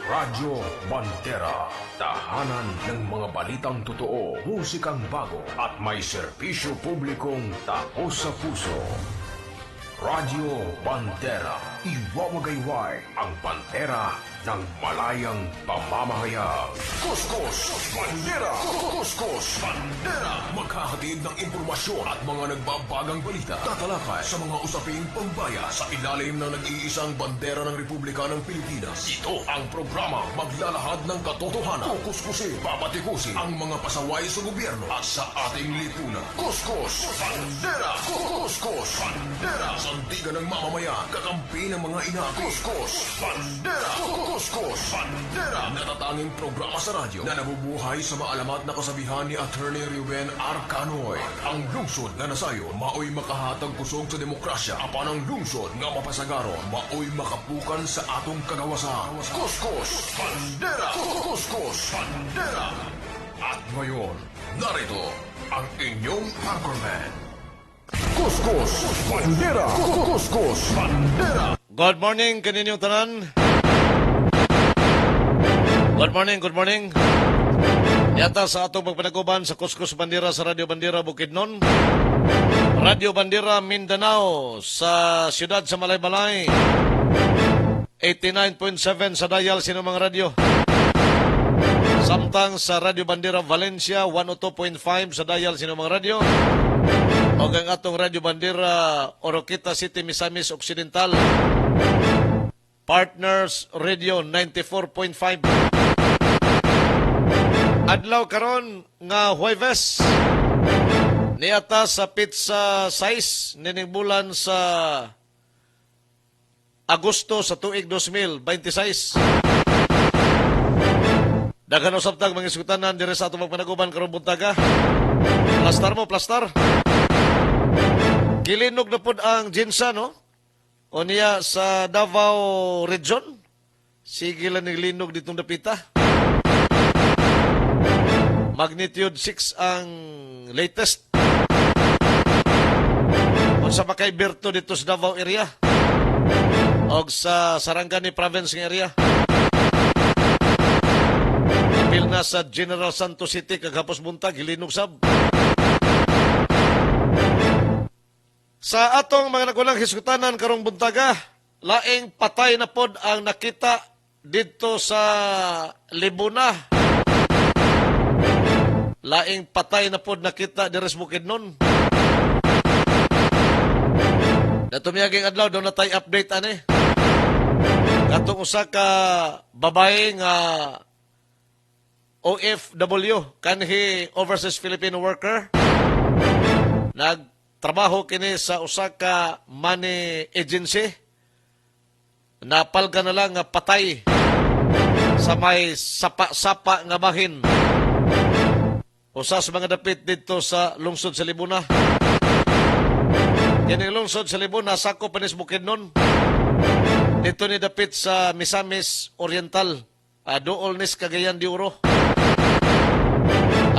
Radyo Bandera, tahanan ng mga balitang totoo, musikang bago at may serbisyo publikong taos sa puso. Radyo Bandera, iwawagayway ang bandera ng malayang pamamahayag. Kuskus Bandera! Kuskus Bandera! Maghahatid ng impormasyon at mga nagbabagang balita. Tatalakay sa mga usaping pambaya sa ilalim ng nag-iisang bandera ng Republika ng Pilipinas. Ito ang programang maglalahad ng katotohanan. Kukuskusin, babatikusin ang mga pasaway sa gobyerno at sa ating lipunan. Kuskus Bandera! Kuskus Bandera! Sandigan ng mamamayan, kakampi ng mga ina. Kuskus Bandera! Kuskus Bandera! Natatanging programa sa radyo na nabubuhay sa maalamat na kasabihan ni Attorney Ruben R. Canoy. Ang lungsod nga nasayo, maoy makahatag kusog sa demokrasya. Apan ang lungsod nga mapasagaron, maoy makapukan sa atong kagawasan. Kuskus Bandera! Kuskus Bandera! At ngayon, narito ang inyong anchorman. Kuskus Bandera! Kuskus Bandera! Good morning, kaninyong tanan. Good morning. Yata sa atong pagpanaguban sa Kuskus Bandera sa Radio Bandera Bukidnon. Radio Bandera Mindanao sa siyudad sa Malaybalay. 89.7 sa dial sinumang radio. Samtang sa Radio Bandera Valencia 102.5 sa dial sinumang radio. O ang atong Radio Bandera Oroquita City, Misamis Occidental. Partners Radio 94.5. Adlaw karon nga Huwebes niata sa pizza size nining bulan sa Agosto sa tuig 2026. Daghan usab tag mga isgutanan dire sa atong panaguban karon buntaga. Plastar mo, plastar. Gilinog na pod ang Jinsa, no? O niya sa Davao Region. Sige lang naglinog ditong dapita. Magnitude 6 ang latest. O sa Makay Berto dito sa Davao area. O sa Sarangani Province ng area. Apil na sa General Santos City, kagapos buntag, gilinog sab. Sa atong mga nagulang hisgutanan karong buntaga, laing patay na pod ang nakita dito sa Libuna. Laing patay na pod nakita diri sa Bukidnon. Natumiyaging adlaw daw na tay update ani. Katong usa ka babae nga OFW, kanhi overseas Filipino worker, nagtrabaho kini sa usa ka money agency. Napalga na lang nga patay sa may sapa-sapa nga bahin. Usa sa mga dapit dito sa lungsod sa Libuna. Kining lungsod sa Libuna, sakop pa ni sa Bukidnon. Dito ni dapit sa Misamis Oriental, Dool ni Cagayan de Oro.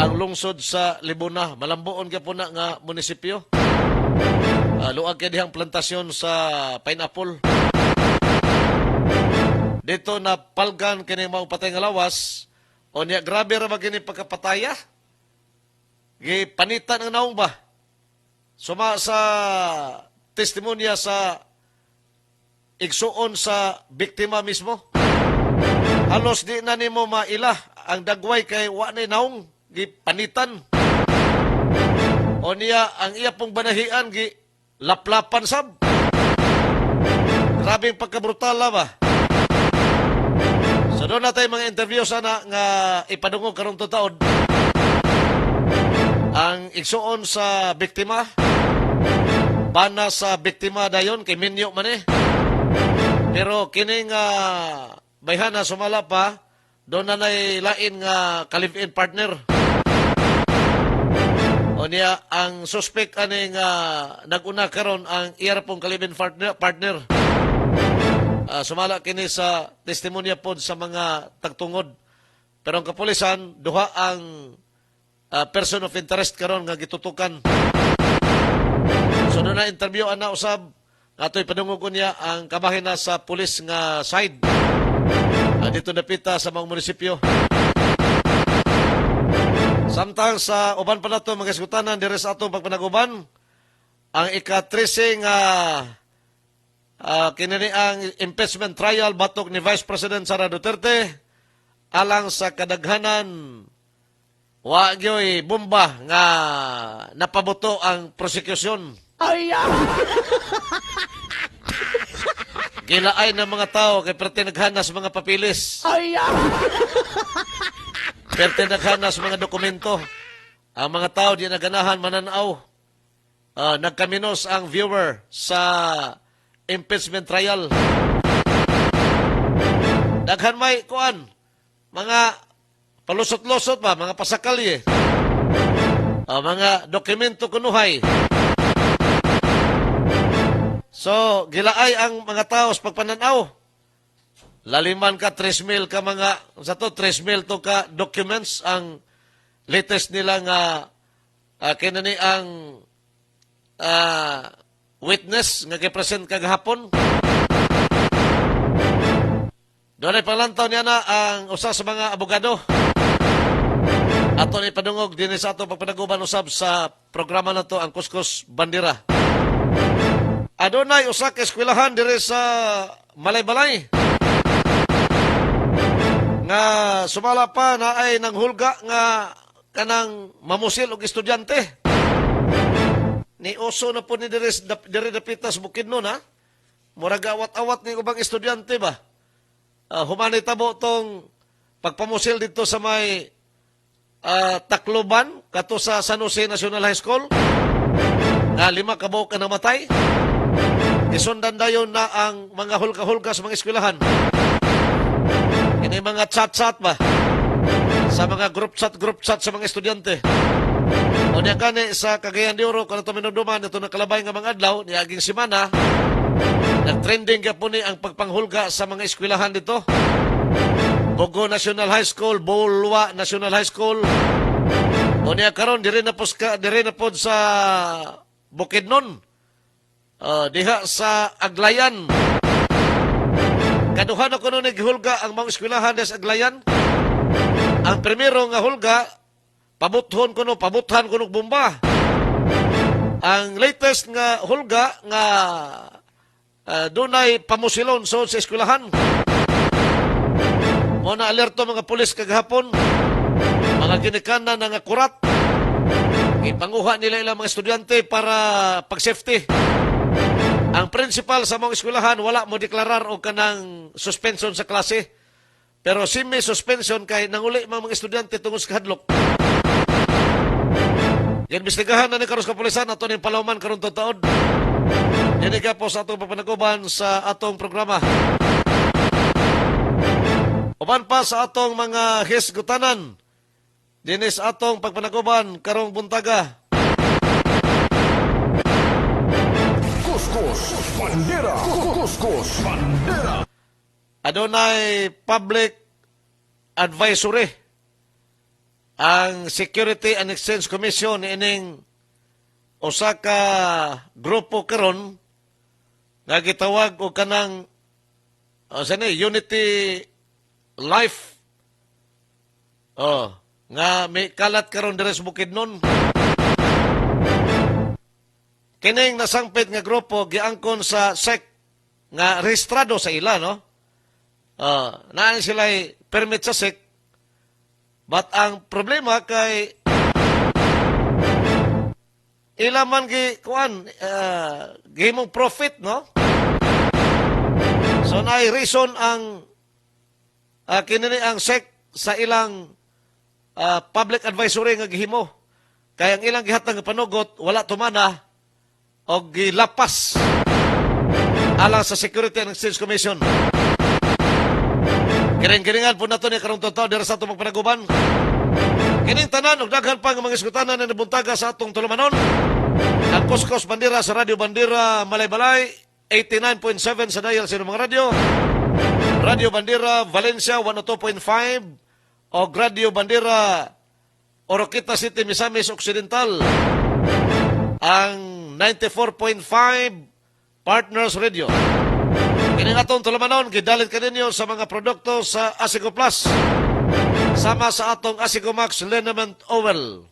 Ang lungsod sa Libuna, malambuon ka po na nga munisipyo. Luag ka dihang plantasyon sa pineapple. Dito na palgan kini mga patay nga lawas. O niya, grabe ra ba kini pagkapataya? Panitan ang naong ba? Suma sa testimonya sa igsuon sa biktima mismo. Halos di na nimo maila ang dagway kay wa na naong panitan. O niya, ang iya pong banahian laplapan sab. Grabing pagkabrutala ba? So doon natin mga interview sana nga ipadungog karong taon. Ang igsuon sa biktima, bana sa biktima dayon, kay minyo man eh. Pero kining bayhana sumala pa, doon na lain nga ka-live-in partner. O niya, ang suspect ani nga naguna karon ang iya pong ka-live-in partner. Sumala kini sa testimonya pod sa mga tagtungod. Pero ang kapulisan, duha ang person of interest karon nga gitutukan. So doon na interview ana usab ato'y padungog niya ang kabahin na sa pulis nga side. dito napita sa mga munisipyo. Samtang sa uban pa na ito, mga isgutanan, dire sa atong pagpanaguban, ang ika-13 kinini ang impeachment trial batok ni Vice President Sara Duterte alang sa kadaghanan wa gyoy bomba nga napabuto ang prosekusyon. Gilaay ng mga tao kay perti naghanas mga papilis. Perti naghanas mga dokumento. Ang mga tao di naganahan mananaw. Nagkaminos ang viewer sa impeachment trial. Daghan may kuan, mga palusot-lusot ba, mga pasakalye. Mga dokumento kunuhay. So, gilaay ang mga tao sa pagpananaw. Laliman ka 3,000 ka mga, sa to 3,000 to ka documents ang latest nila nga kinani ang witness nga gipresent kagahapon. Doon ay palantaw niya na ang usa sa mga abogado. Ato ni padungog din sa ato pagpanaguban usab sa programa na to ang Kuskus Bandera. Adunay usa ka eskwelahan dire sa Malaybalay nga sumala pa na ay nanghulga nga kanang mamusil og estudyante. Ni oso na po ni dire dapitas Bukidnon ha. Murag awat-awat ni ubang estudyante ba. Humanitabo tong pagpamusil dito sa may Tacloban kato sa San Jose National High School. Nga 5 ka buok na namatay. Isundan dayon na ang mga hulga-hulga sa mga eskwelahan. Ini mga chat-chat ba? Sa mga group chat sa mga estudyante. O niya gani sa Cagayan de Oro, kung ito minuduman, ito nakalabay nga mga adlaw, niaging simana, nag-trending ka po ni ang pagpanghulga sa mga eskwelahan dito. Bogo National High School, Bolwa National High School. O niya karon dire na po sa Bukidnon. Diha sa Aglayan. Kaduhan ako nung naghulga ang mga eskwelahan sa Aglayan. Ang primero nga hulga, pabuthan ko ng bomba. Ang latest nga hulga nga dunay pamusilon sa eskwelahan. Muna alerto mga pulis kagahapon, mga ginikanan nga kurat. Ipanguha nila ilang mga estudyante para pag-safety. Ang principal sa mga eskwelahan wala mo deklarar o kanang suspension sa klase. Pero semi-suspension kay nanguli mga estudyante tungod sa kahadlok. Imbestigahan na ni karos kapulisan ato ning palawman karon taon. Dili ka po sa atong papanaguban sa atong programa. Uban pa sa atong mga hisgutanan. Dinis atong pagpanaguban karong buntaga. Kuskus Bandera. Kuskus Bandera. Adunay public advisory ang Security and Exchange Commission ining usa ka grupo karon nga gitawag og kanang Unity Life nga may kalat karon dire sa Bukidnon. Kining nasangpit nga grupo giangkon sa SEC nga rehistrado sa ila, no? Naan sila permit sa SEC. But ang problema kay ilaman gihimong profit, no? So naay reason ang kinini ang SEC sa ilang public advisory nga gihimo. Kaya ang ilang gihatag nga panugot wala tumana og gilapas alang sa Security and Exchange Commission. Kiring-kiringan po nato ni karong totoo dira sa atong magpanaguban. Kining tanan og daghan pa nga mga iskutanan na nabuntaga sa atong tulumanon. Ang Kuskus Bandera sa Radio Bandera Malaybalay 89.7 sa dial sa mga radyo. Radio Bandera Valencia 102.5 o Radio Bandera Oroquita City, Misamis Occidental. Ang 94.5 Partners Radio. Kining atong tulamanon, gidalit ka ninyo sa mga produkto sa Asigo Plus. Sama sa atong Asigo Max Liniment Oil.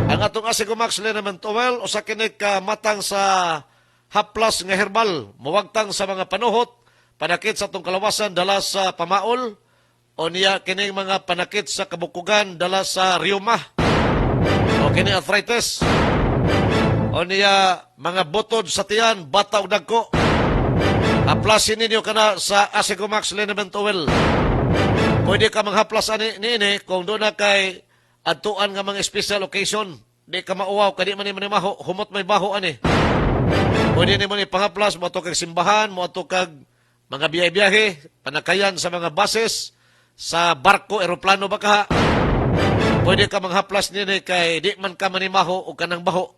Ang atong Asigo Max Liniment Oil, usa kini ka matang sa haplas nga herbal. Muwagtang sa mga panuhot, panakit sa atong kalawasan, dala sa pamaol, o niya kining mga panakit sa kabukugan, dala sa rheuma, o kini arthritis, o niya mga butod sa tiyan, bata o dagko. Haplasin ninyo ka na sa Asigo Max Liniment Oil. Pwede ka manghaplas ini kung doon na kay adtuan nga mga special occasion. Di ka mauwaw, kadi man ni manimaho, humot may baho ani. Pwede ni man ipangaplas, mo ato kag simbahan, mo ato kag mga biyahe-biyahe, panakayan sa mga buses, sa barko, eroplano ba ka. Pwede ka manghaplas nini kay di man ka manimaho o kanang baho.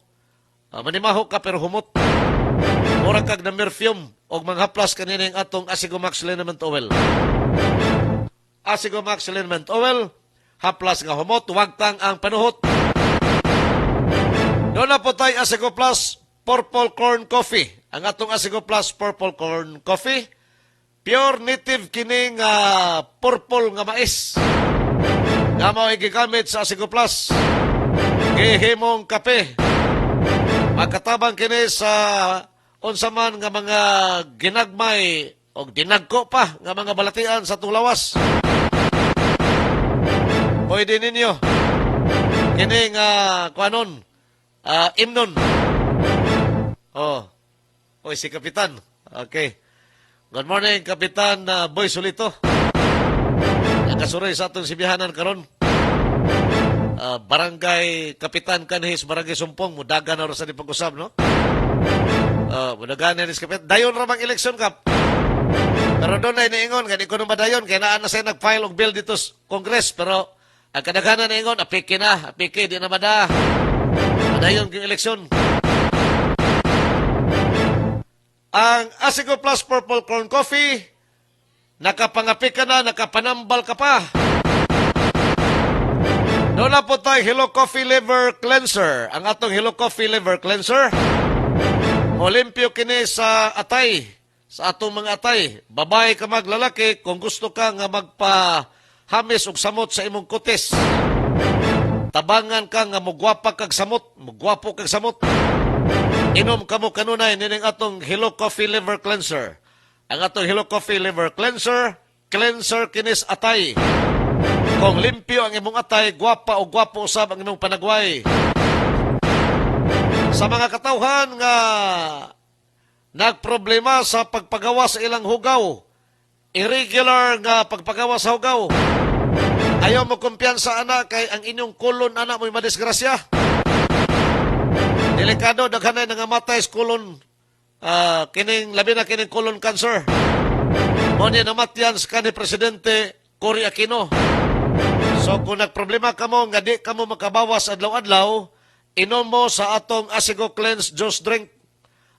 Manimaho ka pero humot. Mura kag na perfume o manghaplas kanina yung atong Asigo Max Liniment Oil. Asigo Max Liniment Oil, haplas nga humot, wagtang ang panuhot. Doon na po tayo Asigo Plus Purple Corn Coffee. Ang atong Asigo Plus Purple Corn Coffee, pure native kining purple nga mais. Nga mo gigamit sa Asigo Plus. Gihimong kape. Magkatabang kini sa unsa man nga mga ginagmay o dinagko pa nga mga balatian sa tulawas. Pwede ninyo kining kuanon imnon. Oy si Kapitan. Okay. Good morning, Kapitan Boy Solito. Ang kasuroy sa atong sibihanan karon. Barangay Kapitan Kanhis, Barangay Sumpong, mudagan na rin sa pag-usab, no? Mudagan na rin sa Kapitan. Dayon ramang election kap. Pero doon na iniingon, ganit ko nung madayon, kaya naan na siya nag-file og bill dito sa Congress, pero ang kadaghanan na ingon, apiki na, apiki, di na mada. Madayon yung election. Ang Asigo Plus Purple Corn Coffee, nakapangapik ka na, nakapanambal ka pa. Doon na po tayo Hello Coffee Liver Cleanser. Ang atong Hello Coffee Liver Cleanser, olimpyo kini sa atay, sa atong mga atay. Babae ka maglalaki, kung gusto ka nga magpahamis og samot sa imong kutis. Tabangan ka nga mugwapa kag samot, mugwapo kag samot. Inom ka mo kanunay nining atong Hello Coffee Liver Cleanser. Ang atong Hello Coffee Liver Cleanser, cleanser kinis atay. Kung limpyo ang imong atay, gwapa o gwapo usab ang imong panagway. Sa mga katawhan nga nagproblema sa pagpagawa sa ilang hugaw, irregular nga pagpagawa sa hugaw, ayaw mo kumpiyansa ana kay ang inyong kulon ana mo'y madisgrasya. Delikado daghanay nangamatay sa kulon, kining labi na kining colon cancer. Mo ni namatyan sa kanhi presidente Cory Aquino. So kung nagproblema ka mo nga di ka mo makabawas adlaw-adlaw, inom mo sa atong Asigo Cleanse Juice Drink.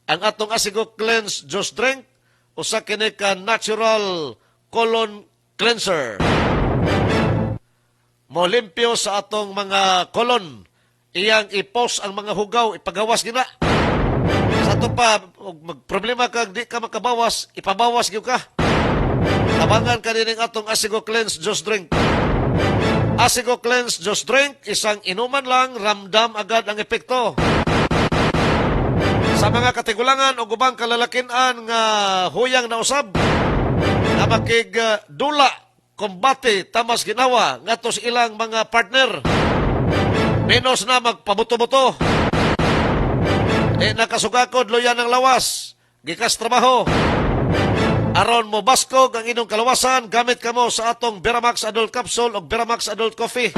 Ang atong Asigo Cleanse Juice Drink, usa kini ka natural colon cleanser. Molimpyo sa atong mga colon. Iyang ipos ang mga hugaw, ipagawas gina. Sa ito pa, magproblema ka, di ka makabawas, ipabawas gyud ka. Tabangan ka din ang atong Asigo Cleanse Juice Drink. Asigo Cleanse Juice Drink, isang inuman lang, ramdam agad ang epekto. Sa mga katigulangan o gubang kalalakinan nga huyang na usab, na makig dula, kombate, tamas ginawa, ngatos ilang mga partner, menos na magpabuto-buto. Nakasugakod, luyan ng lawas, gikas trabaho. Aron mo baskog ang inyong kalawasan, gamit ka mo sa atong Veramax Adult Capsule o Veramax Adult Coffee.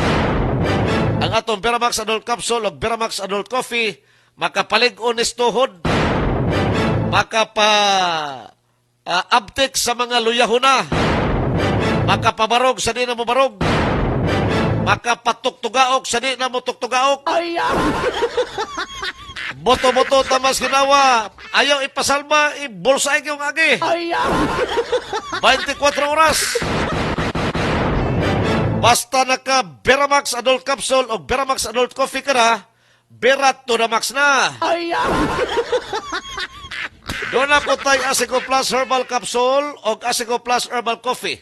Ang atong Veramax Adult Capsule o Veramax Adult Coffee, makapalig-on is tuhod, makapa-uptick sa mga luyahuna, makapabarog sa di na mo barog, makapatuktugaok sa di na mo tuktugaok. Boto-boto tamas ginawa. Ayaw ipasalba, ibulsa yung agi. 24 oras. Basta naka Veramax Adult Capsule o Veramax Adult Coffee ka na, Berat to the max na. Doon na po tayo Asigo Plus Herbal Capsule o Asigo Plus Herbal Coffee.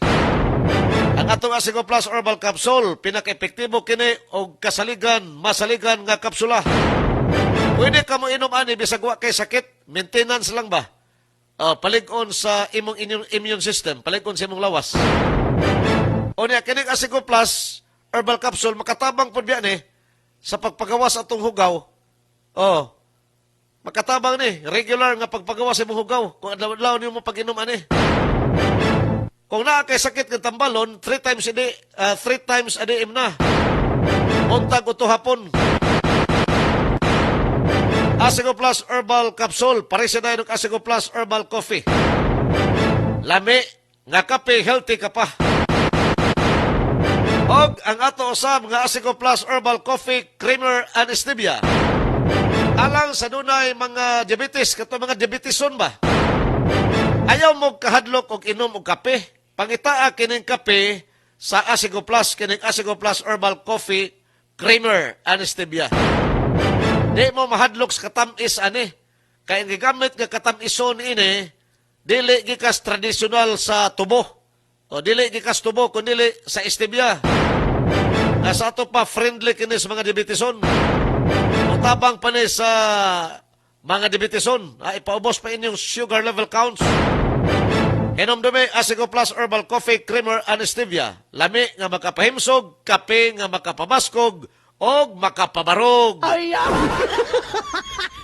Ang atong Asigo Plus Herbal Capsule, pinaka-epektibo kini og masaligan nga kapsula. Pwede ka mo inom ani bisag wa kay sakit, maintenance lang ba? Palig-on sa imong immune system, palig-on sa imong lawas. O niya, kining Asigo Plus Herbal Capsule, makatabang po biya ni sa pagpagawas atong hugaw. Makatabang ni, regular nga pagpagawas sa imong hugaw. Kung adlaw niyo mo pag-inom ani. Kung naa kay sakit ng tambalon, 3 times a day na. Untag o hapon. Asigo Plus Herbal Capsule, parisa na yung Asigo Plus Herbal Coffee. Lami, nga kape, healthy ka pa. Og ang ato usab nga Asigo Plus Herbal Coffee Creamer and Stevia. Alang sa dunay mga diabetes, kato mga diabeteson ba? Ayaw mo kahadlok og inom og kape. Pangitaa kining kape sa Asigo Plus, kining Asigo Plus Herbal Coffee Creamer and Stevia. Di mo mahadlok sa katamis ani. Kaya ang gigamit nga katamison ini, dili gikas tradisyonal sa tubo. O dili gikas tubo, kundi sa stevia. Nasa ato pa friendly kini sa mga diabeteson. Tabang pa ni sa mga diabeteson. Ipaubos pa inyong sugar level counts. Inom dumi Asigo Plus Herbal Coffee Creamer and Stevia. Lami nga makapahimsog, kape nga makapabaskog, o makapabarog.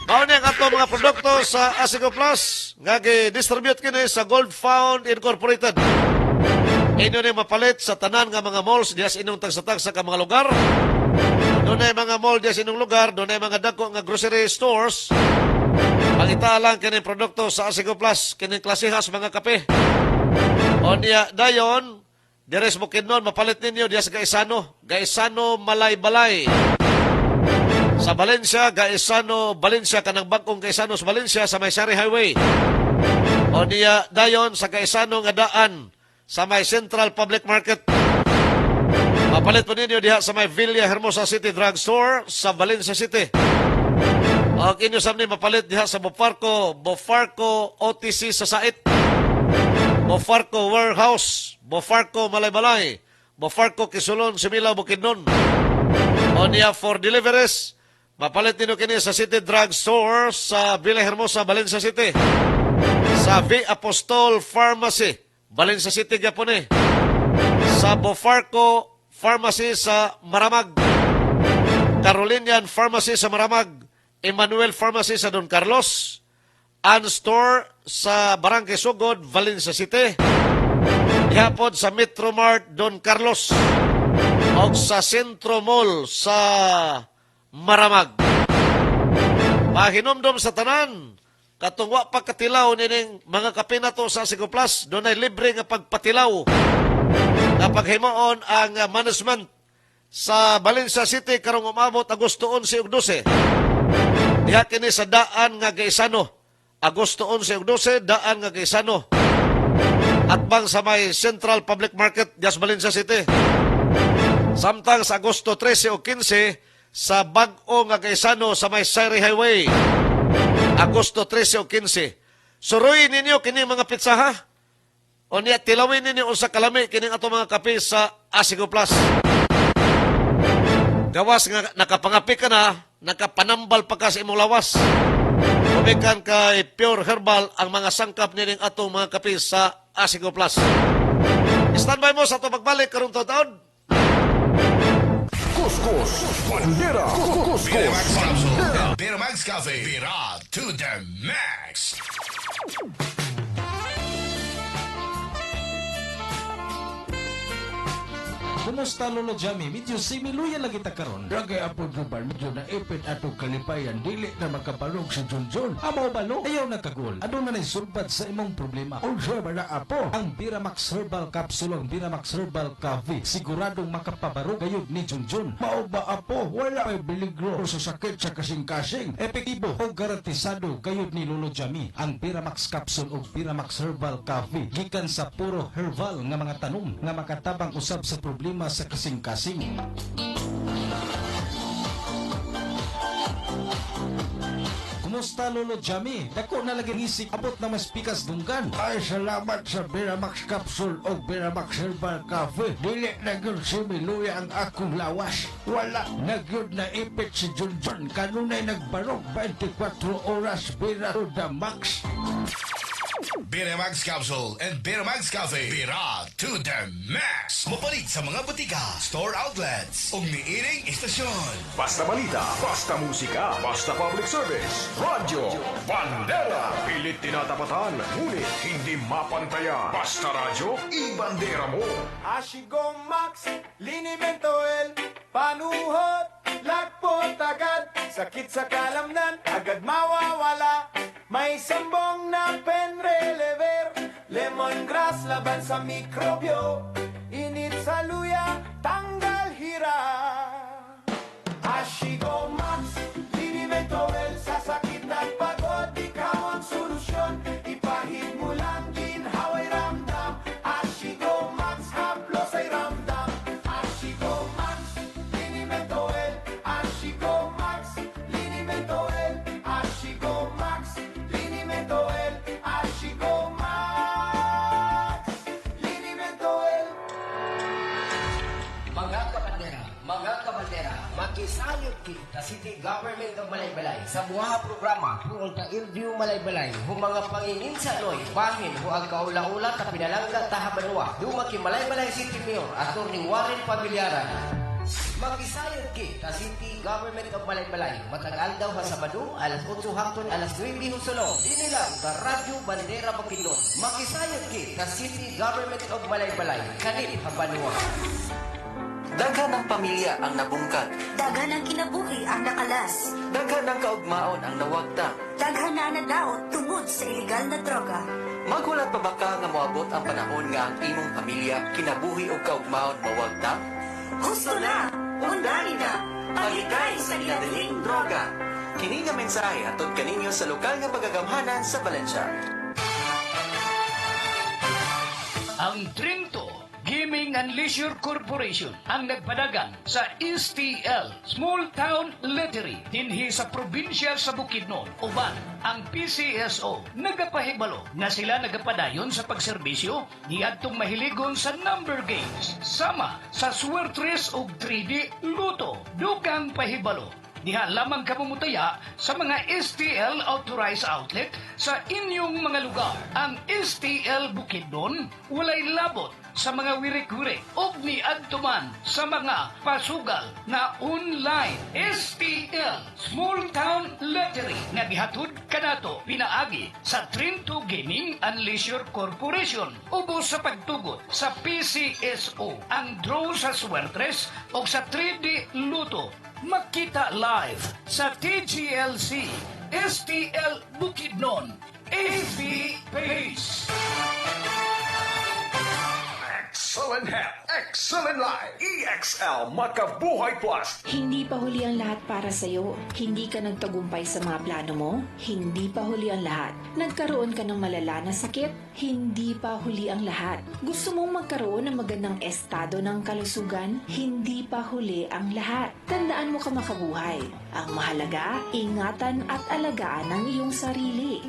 Mao ni ang ato mga produkto sa Asigo Plus nga gi-distribute kini sa Gold Found Incorporated. Inyo ni mapalit sa tanan nga mga malls diya sa inyong tagsa-tagsa ka mga lugar. Doon ay mga mall diya sa inyong lugar, doon ay mga dako nga grocery stores. Pangita lang kining produkto sa Asigo Plus, kining klasihas mga kape. O niya, dayon, deres Bukidnon, mapalit ninyo diya sa Gaisano Malay-Balay. Sa Valencia, Gaisano, Valencia, kanang bagkong Gaisano sa Valencia, sa may Sari Highway. O niya, dayon, sa Gaisano nga daan, sa may Central Public Market. Mapalit po ninyo diha sa may Villa Hermosa City Drugstore sa Valencia City. Ang inyo sa mapalit diha sa Bofarco OTC sa Sait. Bofarco Warehouse, Bofarco Malay-Balay, Bofarco Kisulon, Similaw, Bukidnon. O niya for deliveries, mapalit ninyo kini sa City Drugstore sa Villa Hermosa, Valencia City. Sa V. Apostol Pharmacy, Valencia City, Gapone. Sa Bofarco Pharmacy sa Maramag. Carolinian Pharmacy sa Maramag. Emmanuel Pharmacy sa Don Carlos. Ann Store sa Barangay Sugod, Valencia City. Ihapon sa Metro Mart, Don Carlos. O sa Centro Mall sa Maramag. Pahinomdom sa tanan. Katungwa pagkatilaw nining mga kape na to sa Asigo Plus, doon ay libre nga pagpatilaw. Kapag himuon ang management sa Valencia City karong umabot Agosto 11 ug 12. Diha kini sa daan nga Gaisano. Agosto 11 ug 12, daan nga Gaisano. At bang sa may Central Public Market dias Valencia City. Samtang sa Agosto 13 ug 15 sa bag-o nga Gaisano sa may Sari Highway. Agosto 13 o 15. Suruin ninyo kini mga pitsaha. O niya tilawin ninyo unsa kalami kini ato mga kape sa Asigo Plus. Gawas nga nakapangapi ka na, nakapanambal pa ka sa imong lawas. Kumikan kay pure herbal ang mga sangkap nining ato mga kape sa Asigo Plus. Standby mo sa ato pagbalik karong taon. Kuskus, bandera, kuskus, bandera. Biramax Cafe. Viral to the max. Kumusta Lolo Jami? Medyo similuya lagi ta karon. Dagay apod ruban, medyo na ipit atong kalipayan, dili na makabalog si Junjun. Amo balo? Ayaw na kagol. Ano na naisulbad sa imong problema? Unsa ba na apo? Ang Biramax Herbal Capsule, ang Biramax Herbal Coffee, siguradong makapabarog gayud ni Junjun. Mao ba apo? Wala may biligro sa sakit sa kasing-kasing. Epektibo o garantisado gayud ni Lolo Jami ang Biramax Capsule o Biramax Herbal Coffee gikan sa puro herbal nga mga tanom nga makatabang usab sa problema sa kasing-kasing. Kamusta Lolo Jami? Dako na lagi nisik abot na mas pikas dunggan. Ay, salamat sa Biramax Capsule o Biramax Herbal Coffee. Dili na yun si Miluya ang akong lawas. Wala na yun na ipit si Junjun. Kanunay nagbarog 24 oras Bira to the max. Biramax Capsule and Biramax Coffee. Bira to the max. Mapalit sa mga butika, store outlets, ug niiring istasyon. Basta balita, basta musika, basta public service. Radyo Bandera. Pilit tinatapatan, ngunit hindi mapantayan. Basta radyo, ibandera mo. Asigo Max, linimento el, panuhot, lakpot agad, sakit sa kalamnan, agad mawawala. May sambong na pen relever, lemongrass laban sa mikrobyo, init sa luya, tanggal hira. Asigo Max, linimento el, sa sakit at pagod, ikaw ang solusyon, ipahid mo lang ginhaway ramdam. Asigo Max, haplos ay ramdam. Asigo Max, linimento el, Asigo Max, linimento el, Asigo Max, linimento el, Asigo Max, linimento el. Mga kabandera, makisayod kita City Government of Malaybalay sa buha programa tungkol ka Ilview Malaybalay hu mga pangingin sa Noy, bahin hu ang kaula-ula ta pinalangga tahabanwa dumaki Malaybalay City Mayor Atty. Warren Pamilyara. Makisayod kita City Government of Malaybalay matagal daw sa Sabado alas 8 hangtod alas 9 husulo inilang ka Radyo Bandera Bukidnon. Makisayod kita City Government of Malaybalay kanit habanwa. Daghan ng pamilya ang nabungkag. Daghan ang kinabuhi ang nakalas. Daghan ng kaugmaon ang nawagtang. Daghan na nadaot tungod sa ilegal na droga. Magulat pa ba ka nga moabot ang panahon nga ang imong pamilya kinabuhi o kaugmaon mawagtang? Husto na! Undani na! Pagikay sa ginadaling droga! Kini nga mensahe atod kaninyo sa lokal nga pagagamhanan sa Valencia. Ang Trinto Gaming and Leisure Corporation ang nagpadagan sa STL Small Town Lottery dinhi sa probinsya sa Bukidnon. Uban ang PCSO nagapahibalo na sila nagapadayon sa pagserbisyo niadtong mahiligon sa number games sama sa Swertres ug 3D Luto. Dugang pahibalo diha lamang kamumutaya sa mga STL authorized outlet sa inyong mga lugar. Ang STL Bukidnon walay labot sa mga wirik-wirik ug niadtuman sa mga pasugal na online STL Small Town Lottery nga gihatod kanato pinaagi sa Trinto Gaming and Leisure Corporation ubos sa pagtugot sa PCSO. Ang draw sa Swertres o sa 3D Luto makita live sa TGLC STL Bukidnon AV Page. Excellent health, excellent life. EXL Makabuhay Plus. Hindi pa huli ang lahat para sa'yo. Hindi ka nagtagumpay sa mga plano mo. Hindi pa huli ang lahat. Nagkaroon ka ng malala na sakit. Hindi pa huli ang lahat. Gusto mong magkaroon ng magandang estado ng kalusugan. Hindi pa huli ang lahat. Tandaan mo ka makabuhay. Ang mahalaga, ingatan at alagaan ang iyong sarili.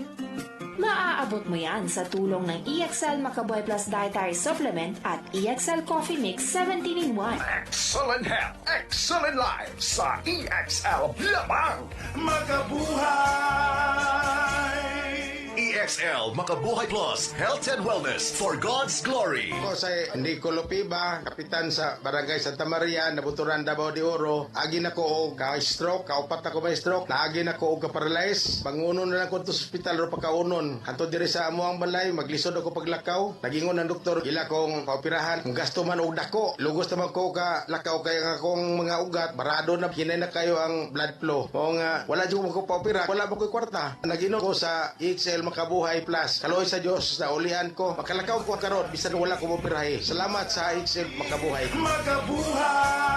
Maaabot mo yan sa tulong ng EXL Makabuhay Plus Dietary Supplement at EXL Coffee Mix 17-in-1. Excellent health, excellent life sa EXL lamang. Makabuhay! EXL Makabuhay Plus Health and Wellness for God's Glory. Ako sa Nico Lopiba, kapitan sa Barangay Santa Maria, Nabuturan, Davao de Oro. Agi na ko og ka-stroke, kaupat ako may stroke. Naagi na ko og ka-paralyze. Pangunon na lang ko to sa ospital ro pagkaunon. Kanto diri sa amo ang balay, maglisod ako paglakaw. Nagingon ng doktor, ila kong paoperahan. Kung gasto man og dako, lugos naman ko ka lakaw kay ang akong mga ugat. Barado na hinay na kayo ang blood flow. O nga, wala jud ko paopera, wala ba ko'y kwarta. Naginom ko sa EXL Makabuhay Plus. Kaloy sa Dios na ulian ko. Makalakaw ko karon bisan wala ko operahe. Salamat sa EXL Makabuhay. Makabuhay!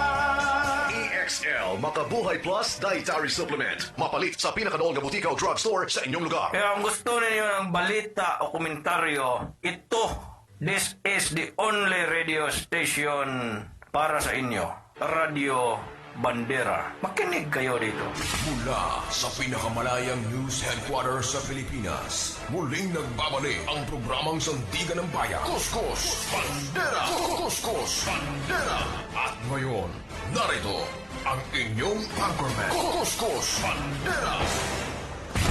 EXL Makabuhay Plus Dietary Supplement. Mapalit sa pinakadool nga butika o drugstore sa inyong lugar. Kaya kung gusto ninyo ng balita o komentaryo, this is the only radio station para sa inyo. Radio bandera. Makinig kayo dito. Mula sa pinakamalayang news headquarters sa Pilipinas, muling nagbabalik ang programang Sandigan ng Bayan, Kuskus Bandera! Kuskus Bandera! At ngayon, narito ang inyong anchorman, Kuskus Bandera!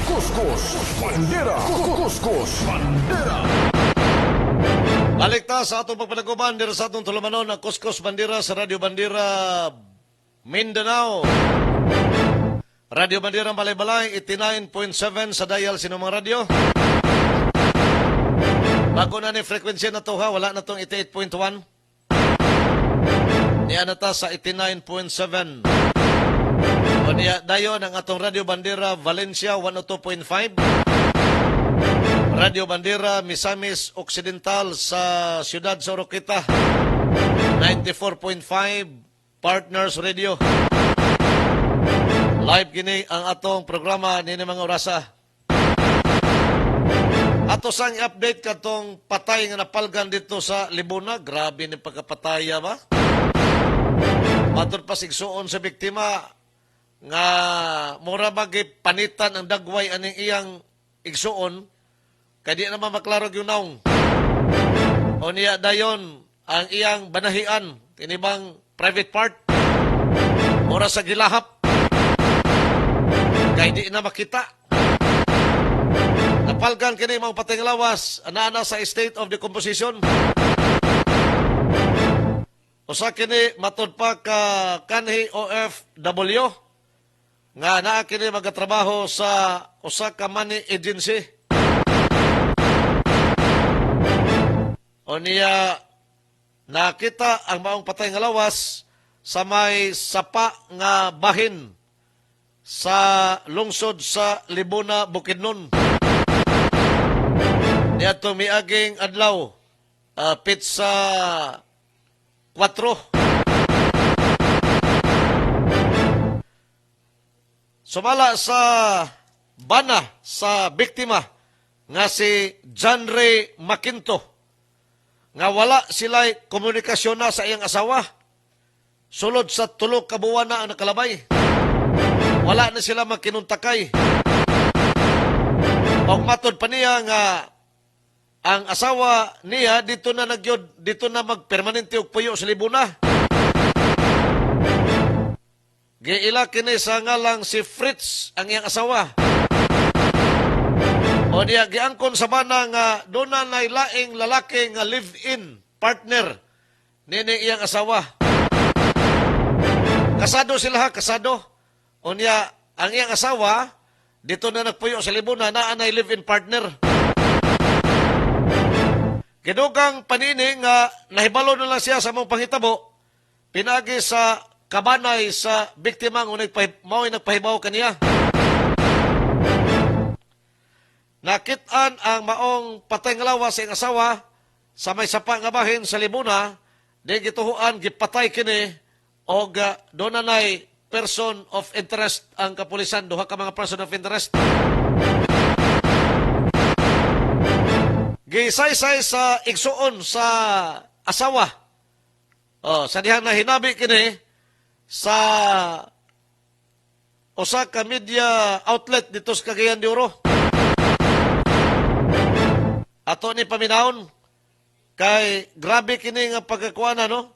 Kuskus Bandera! Kuskus Bandera! Balik ta sa atong pagpanaguban dito sa atong tulumanon na Kuskus Bandera sa Radio Bandera Mindanao. Radio Bandera Balay-Balay 89.7 sa dial sino mga radio. Bago na ni frequency na to ha, wala na tong 88.1. Niya na ta sa 89.7. O niya dayon ang atong Radio Bandera Valencia 102.5. Radio Bandera Misamis Occidental sa siyudad sa Oroquita 94.5 Partners Radio. Live gini ang atong programa nini mga orasa. Ato sang update katong patay nga napalgan dito sa Libuna. Grabe ni pagkapataya ba? Matod pa sigsuon sa biktima nga mura bagi panitan ang dagway aning iyang igsuon. Kaya di naman maklarog yung naong. O niya dayon, ang iyang banahian, kinibang private part, mura sa gilahap. Kaya di na makita. Napalgan kini mga pateng lawas, ana sa state of decomposition. Usa kini matod pa ka kanhi OFW, nga naa kini magatrabaho sa usa ka money agency. O niya, nakita ang maong patay nga lawas sa may sapa nga bahin sa lungsod sa Libuna, Bukidnon. Niya to miaging adlaw, pizza 4. Sumala sa bana sa biktima nga si John Ray Maquinto, nga wala sila'y komunikasyon na sa iyang asawa. Sulod sa 3 ka buwan na ang nakalabay. Wala na sila magkinuntakay. O matod pa niya nga ang asawa niya dito na dito na magpermanente og puyo sa Libuna. Giila kini sa ngalang si Fritz ang iyang asawa. O niya, giangkon sa bana nga doon na laing lalaki nga live-in partner nini iyang asawa. Kasado sila ha, kasado. O niya, ang iyang asawa, dito na nagpuyo sa Libuna, naanay live-in partner. Kinugang panini nga nahibalo na lang siya sa mong panghitabo, pinagi sa kabanay sa biktima ng mao'y nagpahibaw kaniya. Nakitaan ang maong patay nga lawas sa iyang asawa sa may sapa nga bahin sa Libuna, di gituhuan, gipatay kini, o doon na person of interest ang kapulisan, duha ka mga person of interest. Gisaysay sa igsuon sa asawa. Sa dihang na hinabi kini sa usa ka media outlet dito sa Cagayan de Oro. Ato ni paminahon kay grabe kini nga pagkakuana no.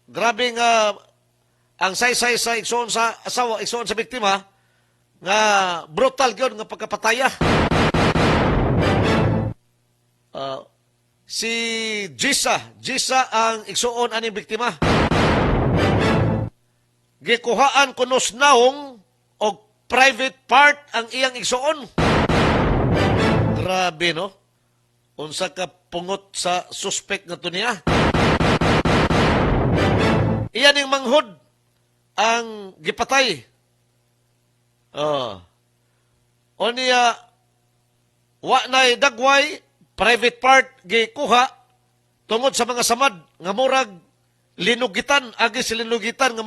Grabe nga ang saysay sa igsoon sa asawa, igsoon sa biktima nga brutal gyud nga pagkapataya. Si Gisa ang igsoon aning biktima. Gikuhaan kunos naong og private part ang iyang igsoon. Grabe, no? Unsa ka pungot sa suspect nga to niya. Iyan yung manghod ang gipatay. O niya, wa na'y dagway, private part, gikuha, tungod sa mga samad, nga murag, linugitan, agi si linugitan, nga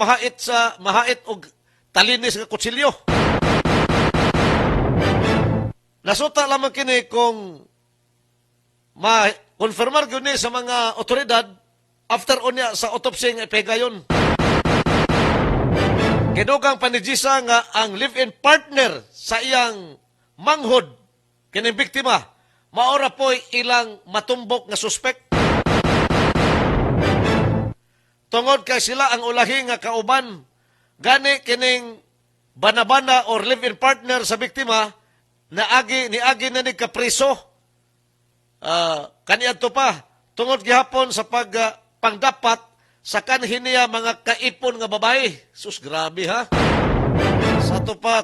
mahait og talinis nga kutsilyo. Nasuta lamang kini kung ma-confirmar yun sa mga otoridad after unya sa autopsy nga ipegayon. Ginugang pa ni Gisa nga ang live-in partner sa iyang manghod kining biktima maora po'y ilang matumbok nga suspek. Tungod kay sila ang ulahi nga kauban gani kining banabana or live-in partner sa biktima niagi na ni kapriso. Kaniadto pa tungod gihapon sa pangdapat sa kanhin niya mga kaipon nga babae. Sus, grabe ha. Sa to pa,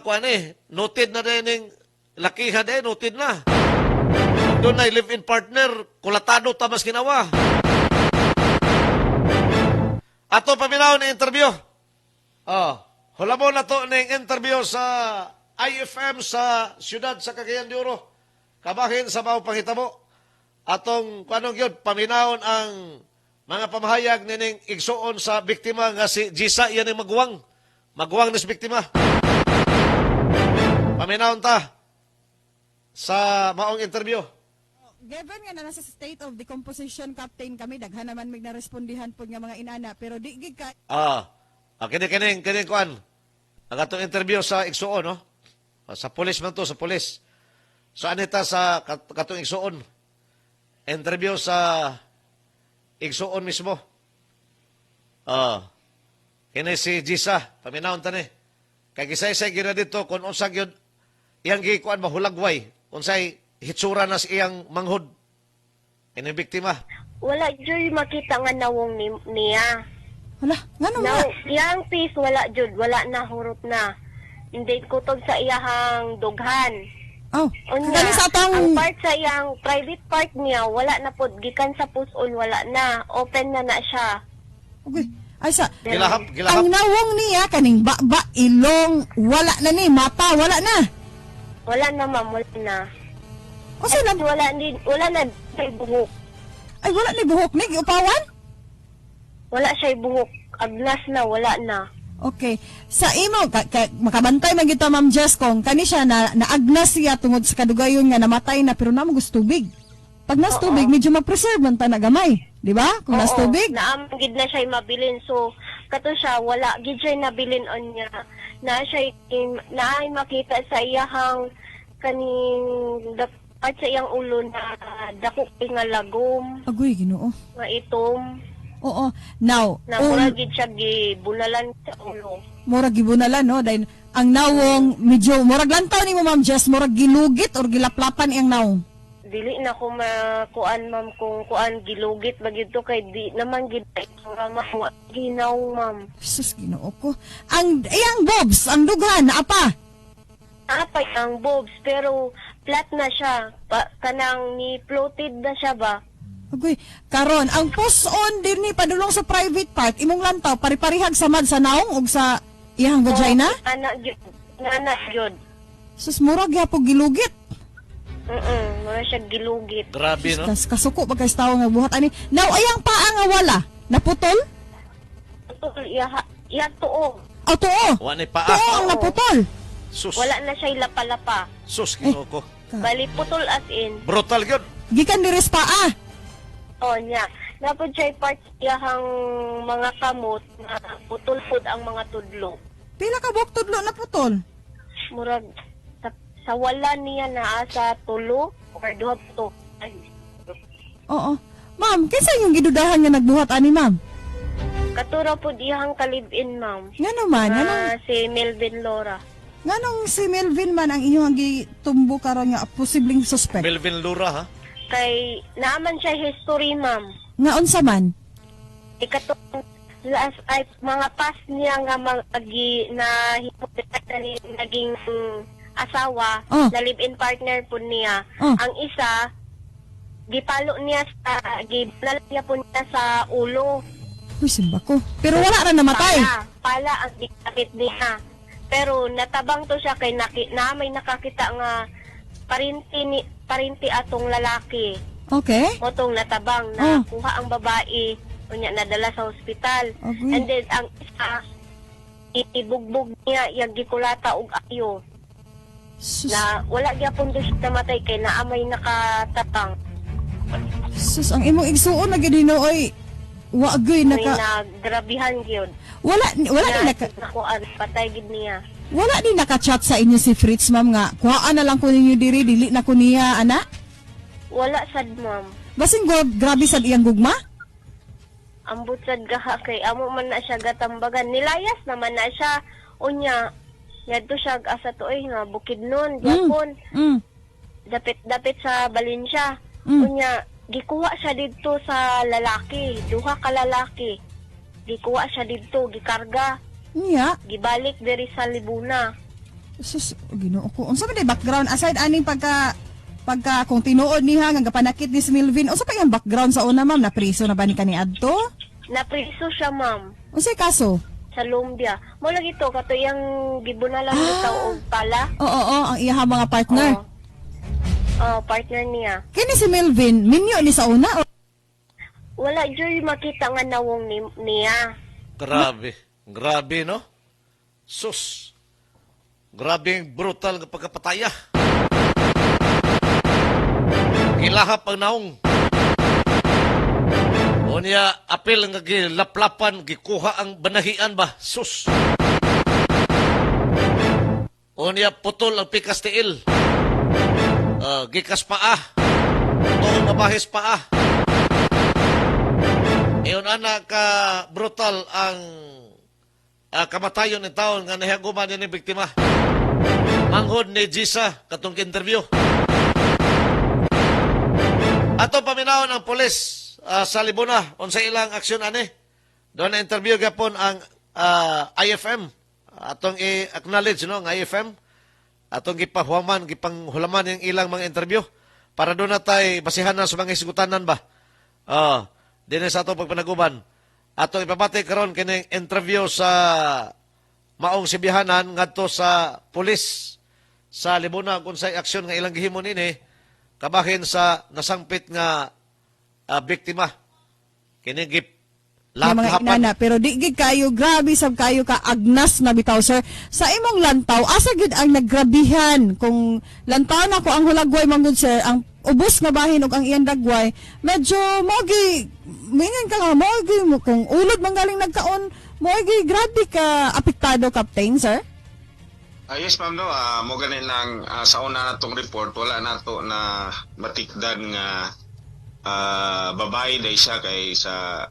noted na din yung lakihan noted na. Doon na live-in partner, kulatado tamas ginawa. Ato paminaw na interview. Hula mo na to ng interview sa IFM sa siyudad sa Cagayan de Oro. Kabahin sa mga pangitabo. Atong, yun, paminawon ang mga pamahayag nining igsuon sa biktima nga si Gisa, yan ang maguwang. Maguwang na si biktima. Paminawon ta sa maong interview. Given nga na nasa state of decomposition, Captain, kami, daghan naman mig narespondihan po nga mga inana, pero di gid ka... Kining kuan. Ang atong interview sa igsuon, no? Sa pulis man to, sa pulis. So, anita sa katong igsuon. Interview sa igsuon mismo. Kini si Gisa, paminahon ta ni. Kay gisay-say gyud dito kung unsa gyud iyang gikuan mahulagway, unsay hitsura na sa iyang manghod. Kini biktima. Wala joy makita nga nawong niya. Hala, ngano nga? Iyang piece wala jud, wala na hurot na. Hindi kutob sa iyahang dughan. Kani sa atong ang part sa iyang private part niya wala na pod gikan sa puson, wala na, open na siya. Okay. Ay sa Gilahap. ang nawong niya kaning baba, ilong, wala na ni mata, wala na. Wala na ma'am, wala na. O sila wala na siya buhok. Ay wala ni buhok ni upawan? Wala siya buhok, agnas na, wala na. Okay. Sa imo, makabantay man gito, Ma'am Jess, kung kani siya na naagnas siya tungod sa kadugayon nga namatay na pero namo gusto tubig. Pag nas tubig, medyo ma-preserve man ta na gamay. Di ba? Kung nas tubig. Naamgid na siya mabilin. So, kato siya, wala. Gid siya nabilin on niya. Naay makita sa iyahang kaning at sa iyang ulo na dako nga lagom. Agoy, Ginoo. Nga itom. Oo. Now, murag gid siya gibunalan sa ulo. Murag gibunalan, no? Dahil ang nawong medyo, murag lantaw ni mo, Ma'am Jess, murag gilugit or gilaplapan iyang nawong. Dili na ko makuan, ma'am, kung kuan gilugit ba gito kay di naman gid itsura ma'am, ginaw, ma'am. Sus, Ginoo ko. Ang iyang bobs, ang dughan, apa? Apa ang bobs, pero flat na siya. Kanang ni floated na siya ba? Agoy, karon ang puson din ni padulong sa private part, imong lantaw, pari-parihag samad sa naong ug sa iyang vagina? Anak yun. Sus, murag yapog gilugit. Mura siya gilugit. Grabe, no? Kasuko pa kayo tao nga buhat. Ani, now, ayang paa nga wala. Naputol? Putol, iya tuo. Tuo? Wala paa. Tuo ang naputol. Sus. Wala na siya lapa-lapa. Sus, Ginoo ko. Bali, putol as in. Brutal yun. Gikan diris paa. Niya. Napod siya part iyahang mga kamot na putol pod ang mga tudlo. Pila ka buok tudlo na putol? Murag sa wala niya naa sa tulo or duha to. Oo. Ma'am, kinsa yung gidudahan nga nagbuhat ani, ma'am? Katuro pod iyahang kalib-in, ma'am. Ngano man? Si Melvin Lora. Nganong si Melvin man ang inyong gitumbo karon nga posibleng suspect? Melvin Lora, ha? Kay naaman siya history, ma'am. Nga unsa man? Ikatong ay mga past niya nga na naging asawa, na live-in partner po niya. Ang isa, gipalo niya gibnal niya po niya sa ulo. Uy, simba ko. Pero wala ra namatay. Pala ang sakit niya. Pero natabang to siya kay may nakakita nga parinti atong lalaki. Okay. Motong natabang na kuha ang babae, unya nadala sa ospital. Okay. And then ang isa ibugbog niya yung gikulata og ayo. Na wala gyapon do siya namatay kay naamay nakatatang. Sus, ang imong igsuon na gid oy. Wagay May naka nagrabihan gyud. wala ni naka Nakuan, patay gid niya. wala ni naka-chat sa inyo si Fritz ma'am nga. Kuhaan na lang ko ninyo diri dili na ko niya ana. Wala sad, ma'am. Basing grabe sad iyang gugma. Ambot sad gaha kay amo man na siya gatambagan. Nilayas naman na siya. Unya, yadto siya asa tuoy nga Bukidnon, Japon. Dapit sa Valencia. Unya, gikuha siya dito sa lalaki. Duha ka lalaki. Gikuha siya dito, gikarga. Niya. Gibalik diri sa Libuna. Sus, Ginoo ko. Unsa man day background aside aning pagka kung tinuod niha nga gapanakit ni Milvin, unsa pa iyang background sa una ma'am? Napriso na ba ni kaniadto? Napriso siya, ma'am. Unsay kaso? Sa Lumbia. Mo lagi to kato yang gibunalan bitaw og pala. Oo, ang iyang mga partner. Partner niya. Kini si Milvin, minyo ni sa una o Wala joy makita nga nawong niya. Grabe. Grabe, no? Sus. Grabe ang brutal nga pagkapataya. Kilahap ang naong. O niya, apil nga gilaplapan, gikuha ang banahian ba? Sus. O niya, putol ang pikas tiil. Gikas paa. Tuong mabahis paa. Iyon anak ka brutal ang kamatayon ng taon nga nahiaguman ni biktima. Manghod ni Gisa katong interview. Ato paminawon ang pulis sa Libuna unsa ilang aksyon ani. Doon na interview gapon ang IFM. Atong i-acknowledge no ang IFM. Atong gipahuaman, gipanghulaman yung ilang mga interview para doon na tayo basihanan sa mga isgutanan ba. Dine sa atong pagpanaguban. Atong ipabati karon kining interview sa maong sibihanan ngadto sa pulis sa Libuna kung sa aksyon nga ilang gihimo nini kabahin sa nasangpit nga biktima. Kining gip mga inana, pero di gid kayo grabe sab kayo ka agnas na bitaw sir. Sa imong lantaw asa gid ang naggrabihan kung lantaw na ko ang hulagway manggod sir ang ubos nga bahin ug ang iyang dagway medyo mogi mingan ka nga mogi mo kung ulod man galing nagkaon mogi grabe ka apektado captain sir. Yes ma'am no, mo ganin lang sa una natong report wala nato na matikdan nga babae day siya kay sa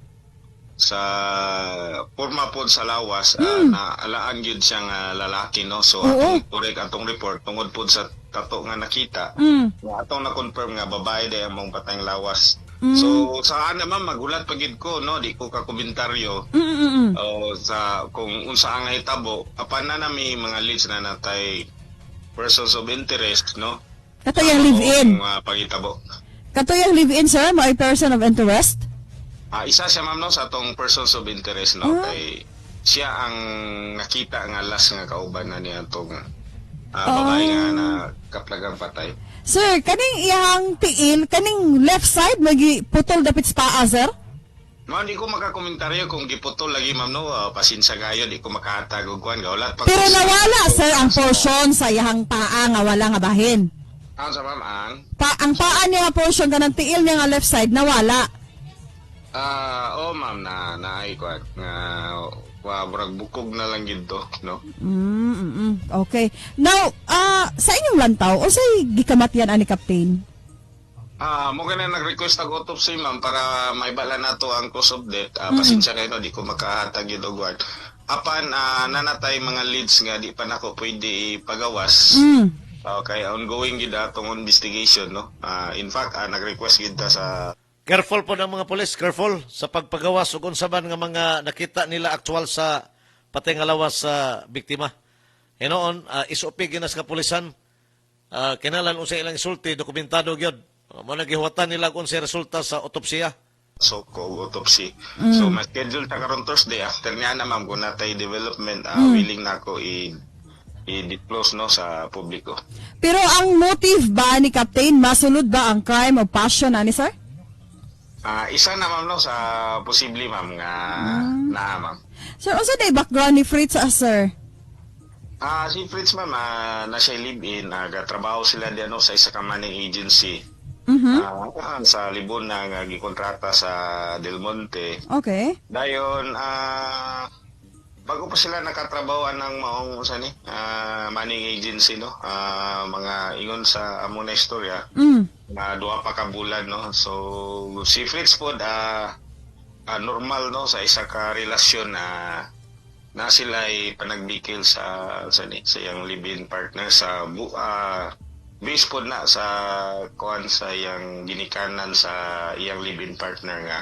porma pod sa lawas na alaan gyud siyang lalaki no. So atong correct atong report tungod pod sa kato nga nakita. Atong na-confirm nga babae day among patayng lawas. So sa naman magulat pagid ko no, di ko ka komentaryo. Sa kung unsa ang hitabo, apan na nami mga leads na natay persons of interest no. Katoyang live-in. Pagitabo. Katoyang live-in sir, may person of interest? Isa siya ma'am no sa atong persons of interest no kay siya ang nakita nga last nga kauban na niya atong babae nga na kaplagang patay. Sir, kaning iyang tiil, kaning left side magi putol dapit sa paa sir? Ma'am, di ko makakomentaryo kung giputol lagi ma'am no, pasinsa gayo di ko makahatag og kuan gawlat. Pero nawala sir ang portion sa iyang paa nga wala nga bahin. Sa ma'am ang paa niya nga portion kanang tiil niya nga left side nawala. Ma'am na ay kuan nga murag bukog na lang gid to no. Okay. Now, sa inyong lantaw o say gikamatyan ani captain? Mo kana nag-request og autopsy ma'am para maibala nato ang cause of death. Pasensya kayo no, di ko makahatag gyud og word. Apan nanatay mga leads nga di pa nako pwede ipagawas. Okay, ongoing gid atong investigation no. In fact, nag-request gid ta sa careful po ng mga pulis, careful sa pagpagawas o kung saban nga mga nakita nila aktual sa patay nga lawas sa biktima. Hinoon, isupig ginas ka pulisan, kinalan unsa ilang isulti, dokumentado gyud. Mo nagihuwatan nila kung sa resulta sa autopsiya. So, autopsy. So, ma-schedule ta karon Thursday. After niya na ma'am, kung natay development, willing na ako i-disclose no, sa publiko. Pero ang motive ba ni Captain, masulod ba ang crime of passion, ani sir? Isa na ma'am no sa posible ma'am nga na ma'am. Sir, unsa day background ni Fritz sir? Si Fritz ma'am na siya live-in, nagatrabaho sila diyan no sa isa ka maning agency. sa libon na nga gikontrata sa Del Monte. Okay. Dayon bago pa sila nakatrabahoan ng maong manning agency no, mga ingon sa amo na istorya na duha pa ka bulan no. So si Fritz pod normal no sa isa ka relasyon na sila ay panagbikil sa iyang live-in partner sa base pod na sa kuan sa iyang ginikanan sa iyang live-in partner nga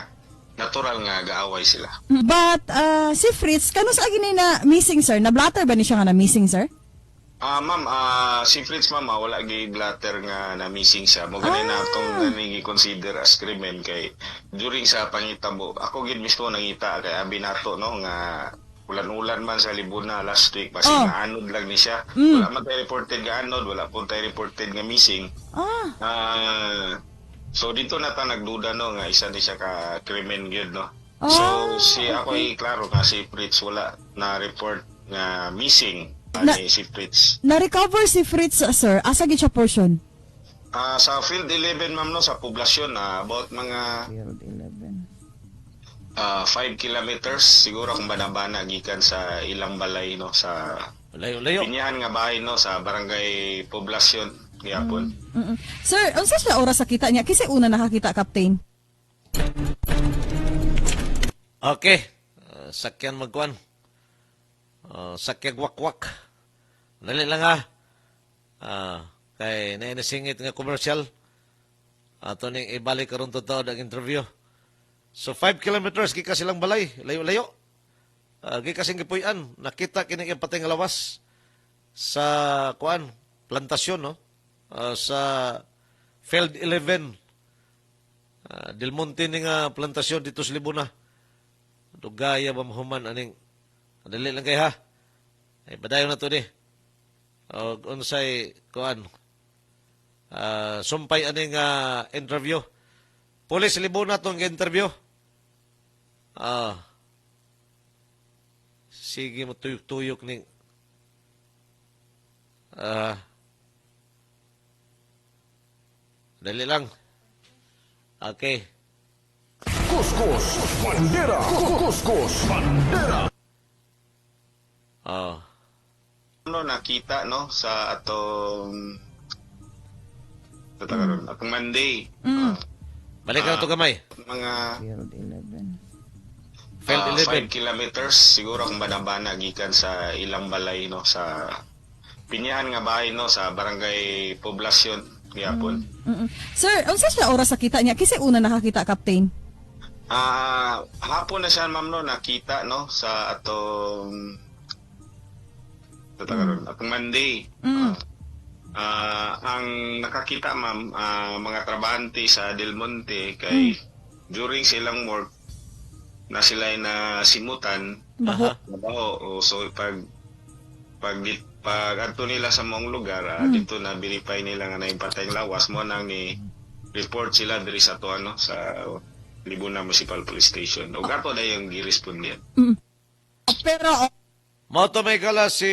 natural nga gaaway sila. But si Fritz kanus agi ni na missing sir, na blatter ba ni siya nga na missing sir? Ma'am, si Fritz ma'am wala gi blatter nga na missing siya. Mo ganin na tong consider as krimen kay during sa pangitabo ako gid mismo nangita kay abi nato no nga ulan-ulan man sa Libuna last week basi nga anod lang ni siya. Wala man tayo reported nga anod, wala po tayo reported nga missing. So dito na ta nagduda no nga isa ni siya ka krimen gyud no. So si ako ay klaro nga si Fritz wala na report nga missing ni si Fritz. Na-recover si Fritz sir, asa gid siya portion? Sa Field 11 ma'am no sa poblasyon about mga 5 kilometers siguro kung banabana gikan sa ilang balay no sa layo-layo. Pinyahan nga bahay no sa barangay poblasyon gihapon. Sir, unsa siya oras sa kita niya? Kasi una nakakita, Captain. Okay. Sakyan magkuan. Sakyan wakwak. Dali lang ha. Kay nainasingit nga commercial. Ato ning ibalik karon totoo ang interview. So 5 kilometers gika silang balay, layo-layo. Gika sing gipuy-an, nakita kini ang patay nga lawas sa kuan, plantasyon no. Sa Field 11 Del Monte ni nga plantasyon dito sa Libuna. Dugaya ba mahuman aning dali lang kay ha. Ay badayon na to di. Unsay kuan sumpay aning interview. Pulis Libuna tong interview. Sige mo tuyok-tuyok ning dali lang. Okay. Kuskus Bandera. Kuskus Bandera. Ano nakita no sa atong atong Monday. Balik ka na ito gamay. Mga Field 11. 5 kilometers siguro kung banabana gikan sa ilang balay no sa Pinyahan nga bahay no sa barangay poblasyon gihapon. Sir, unsa siya oras sa kita niya? Kasi una nakakita, Captain. Hapon na siya ma'am no nakita no sa atong atong Monday. Ang nakakita ma'am mga trabahante sa Del Monte kay during silang work na sila na simutan baho. So pag adto nila sa mong lugar dito na verify nila nga na patay lawas mo nang ni report sila diri sa to sa Libuna Municipal Police Station. O gato na yung gi-respondihan. Pero mo to may kala si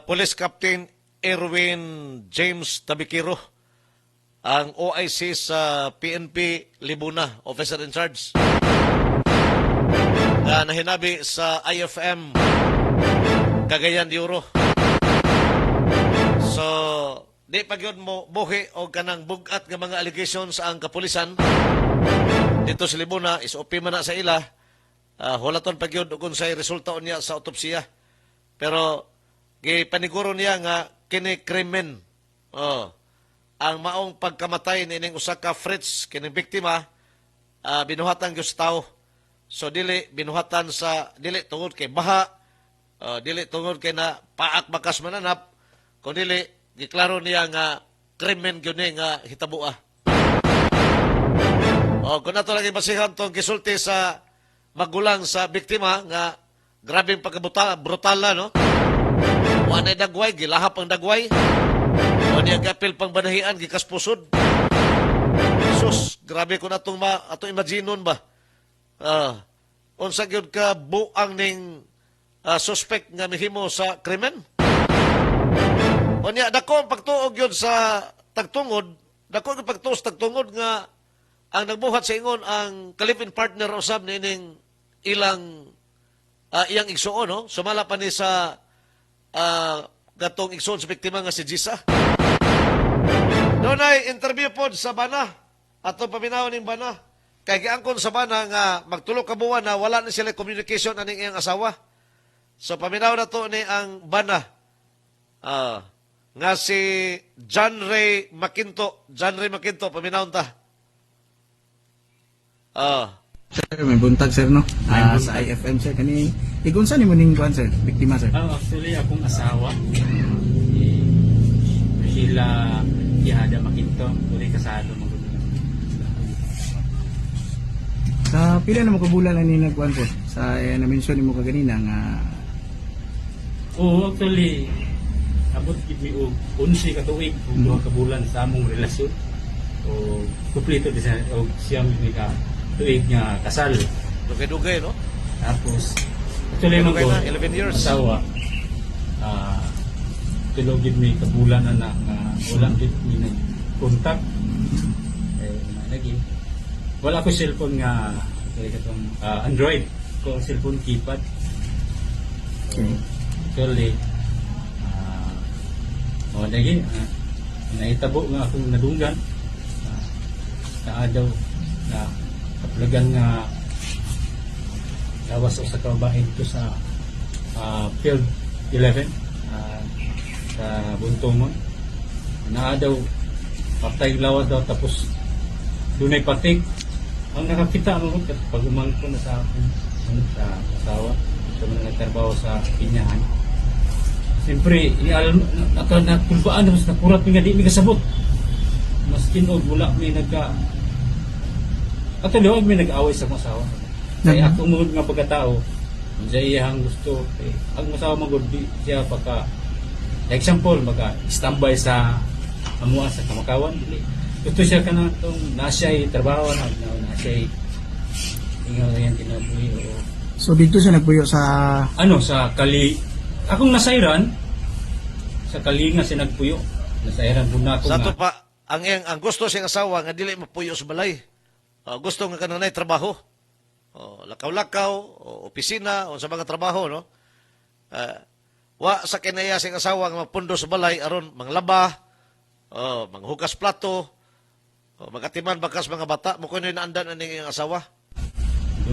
Police Captain Erwin James Tabikiro, ang OIC sa PNP Libuna, Officer in Charge. Nahinabi sa IFM Cagayan de Oro. So, di pa yun mo buhi o kanang bugat nga mga allegations sa ang kapulisan dito sa Libuna, is-OP man na sa ila. Hulaton pa yun kung sa'y resulta niya sa autopsiya. Pero, gipaniguro niya nga kini-krimen. Ang maong pagkamatay ni ining usa ka Fritz, kining biktima, binuhatan gyud sa tao. So, dili binuhatan sa, dili tungod kay baha, dili tungod kay na paak bakas mananap, kung dili, giklaro niya nga krimen gyud ni nga hitabuah. Kung nato lang ibasihan itong gisulti sa magulang sa biktima nga grabing pagkabutal na, no? Wanay dagway, gilahap ang dagway. O niya gapil pang banahian, gikaspusod. Sus, grabe ko na itong imaginon ba? Unsa gyud ka buang ning suspect nga mihimo sa krimen? O niya, dako ang pagtuog yun sa tagtungod dako nga pagtuos tagtungod nga ang nagbuhat sa ingon ang kalipin partner usab nining ilang iyang igsuon, no? Sumala pa ni sa gatong igsuon sa biktima nga si Gisa. Doon ay interview pod sa bana ato paminawan ning bana. Kay giangkon sa bana nga magtulo ka buwan na wala na sila communication aning iyang asawa. So paminaw na to ni ang bana. Nga si John Ray Makinto. John Ray Makinto, paminahon ta. Sir, may buntag sir no? Sa IFM sir, kani igunsa ni mo ning kuan sir, biktima sir? Actually, akong asawa, sila Yahada Makinto, uli kasado mo. Sa pila na mo kabulan na ni nagkuan sir? Sa na-mention ni mo kaganina nga... Oo, actually, abot gid mi og 11 ka tuig ug duha ka bulan sa among relasyon. O kumpleto di sa og siya mi ka tuig nga kasal. Dugay-dugay, no? Tapos actually mo ko 11 years. Asawa. Tulog gid mi ka bulan na nga wala gid mi nag contact. Lagi. Wala ko cellphone nga kay katong Android ko cellphone keypad. Actually lagi, naitabo nga akong nadunggan na daw na kaplagan nga lawas sa kabahin ito sa Field 11 sa Buntomon na daw patay lawas daw tapos dunay patik ang nakakita mo pag umangko na sa akin sa asawa sa mga nagtrabaho sa Pinyahan. Siyempre, nakulbaan naman sa nakurat nga di may kasabot. Maskin o wala may nagka... At liwag may nag-away sa masawa. Kaya ako mo nga pagkatao, sa iyang gusto, ang masawa magod siya pagka... Example, maka-standby sa amuan sa kamakawan. Gusto siya ka na itong nasya'y trabaho na nasya'y ingaw na yan tinabuhi. So dito siya nagpuyo sa... Sa Kali... Akong nasairan sa Kalinga siya nagpuyo. Nasairan po na ako sa to pa, ang gusto siyang asawa nga dili mapuyo sa balay. Gusto nga kanunay trabaho. Lakaw-lakaw, opisina, o sa mga trabaho, no? Wa sa kinaya siyang asawa nga magpundo sa balay aron manglaba, manghugas plato, magatiman bakas mga bata, mo kuno naandan ani ang asawa.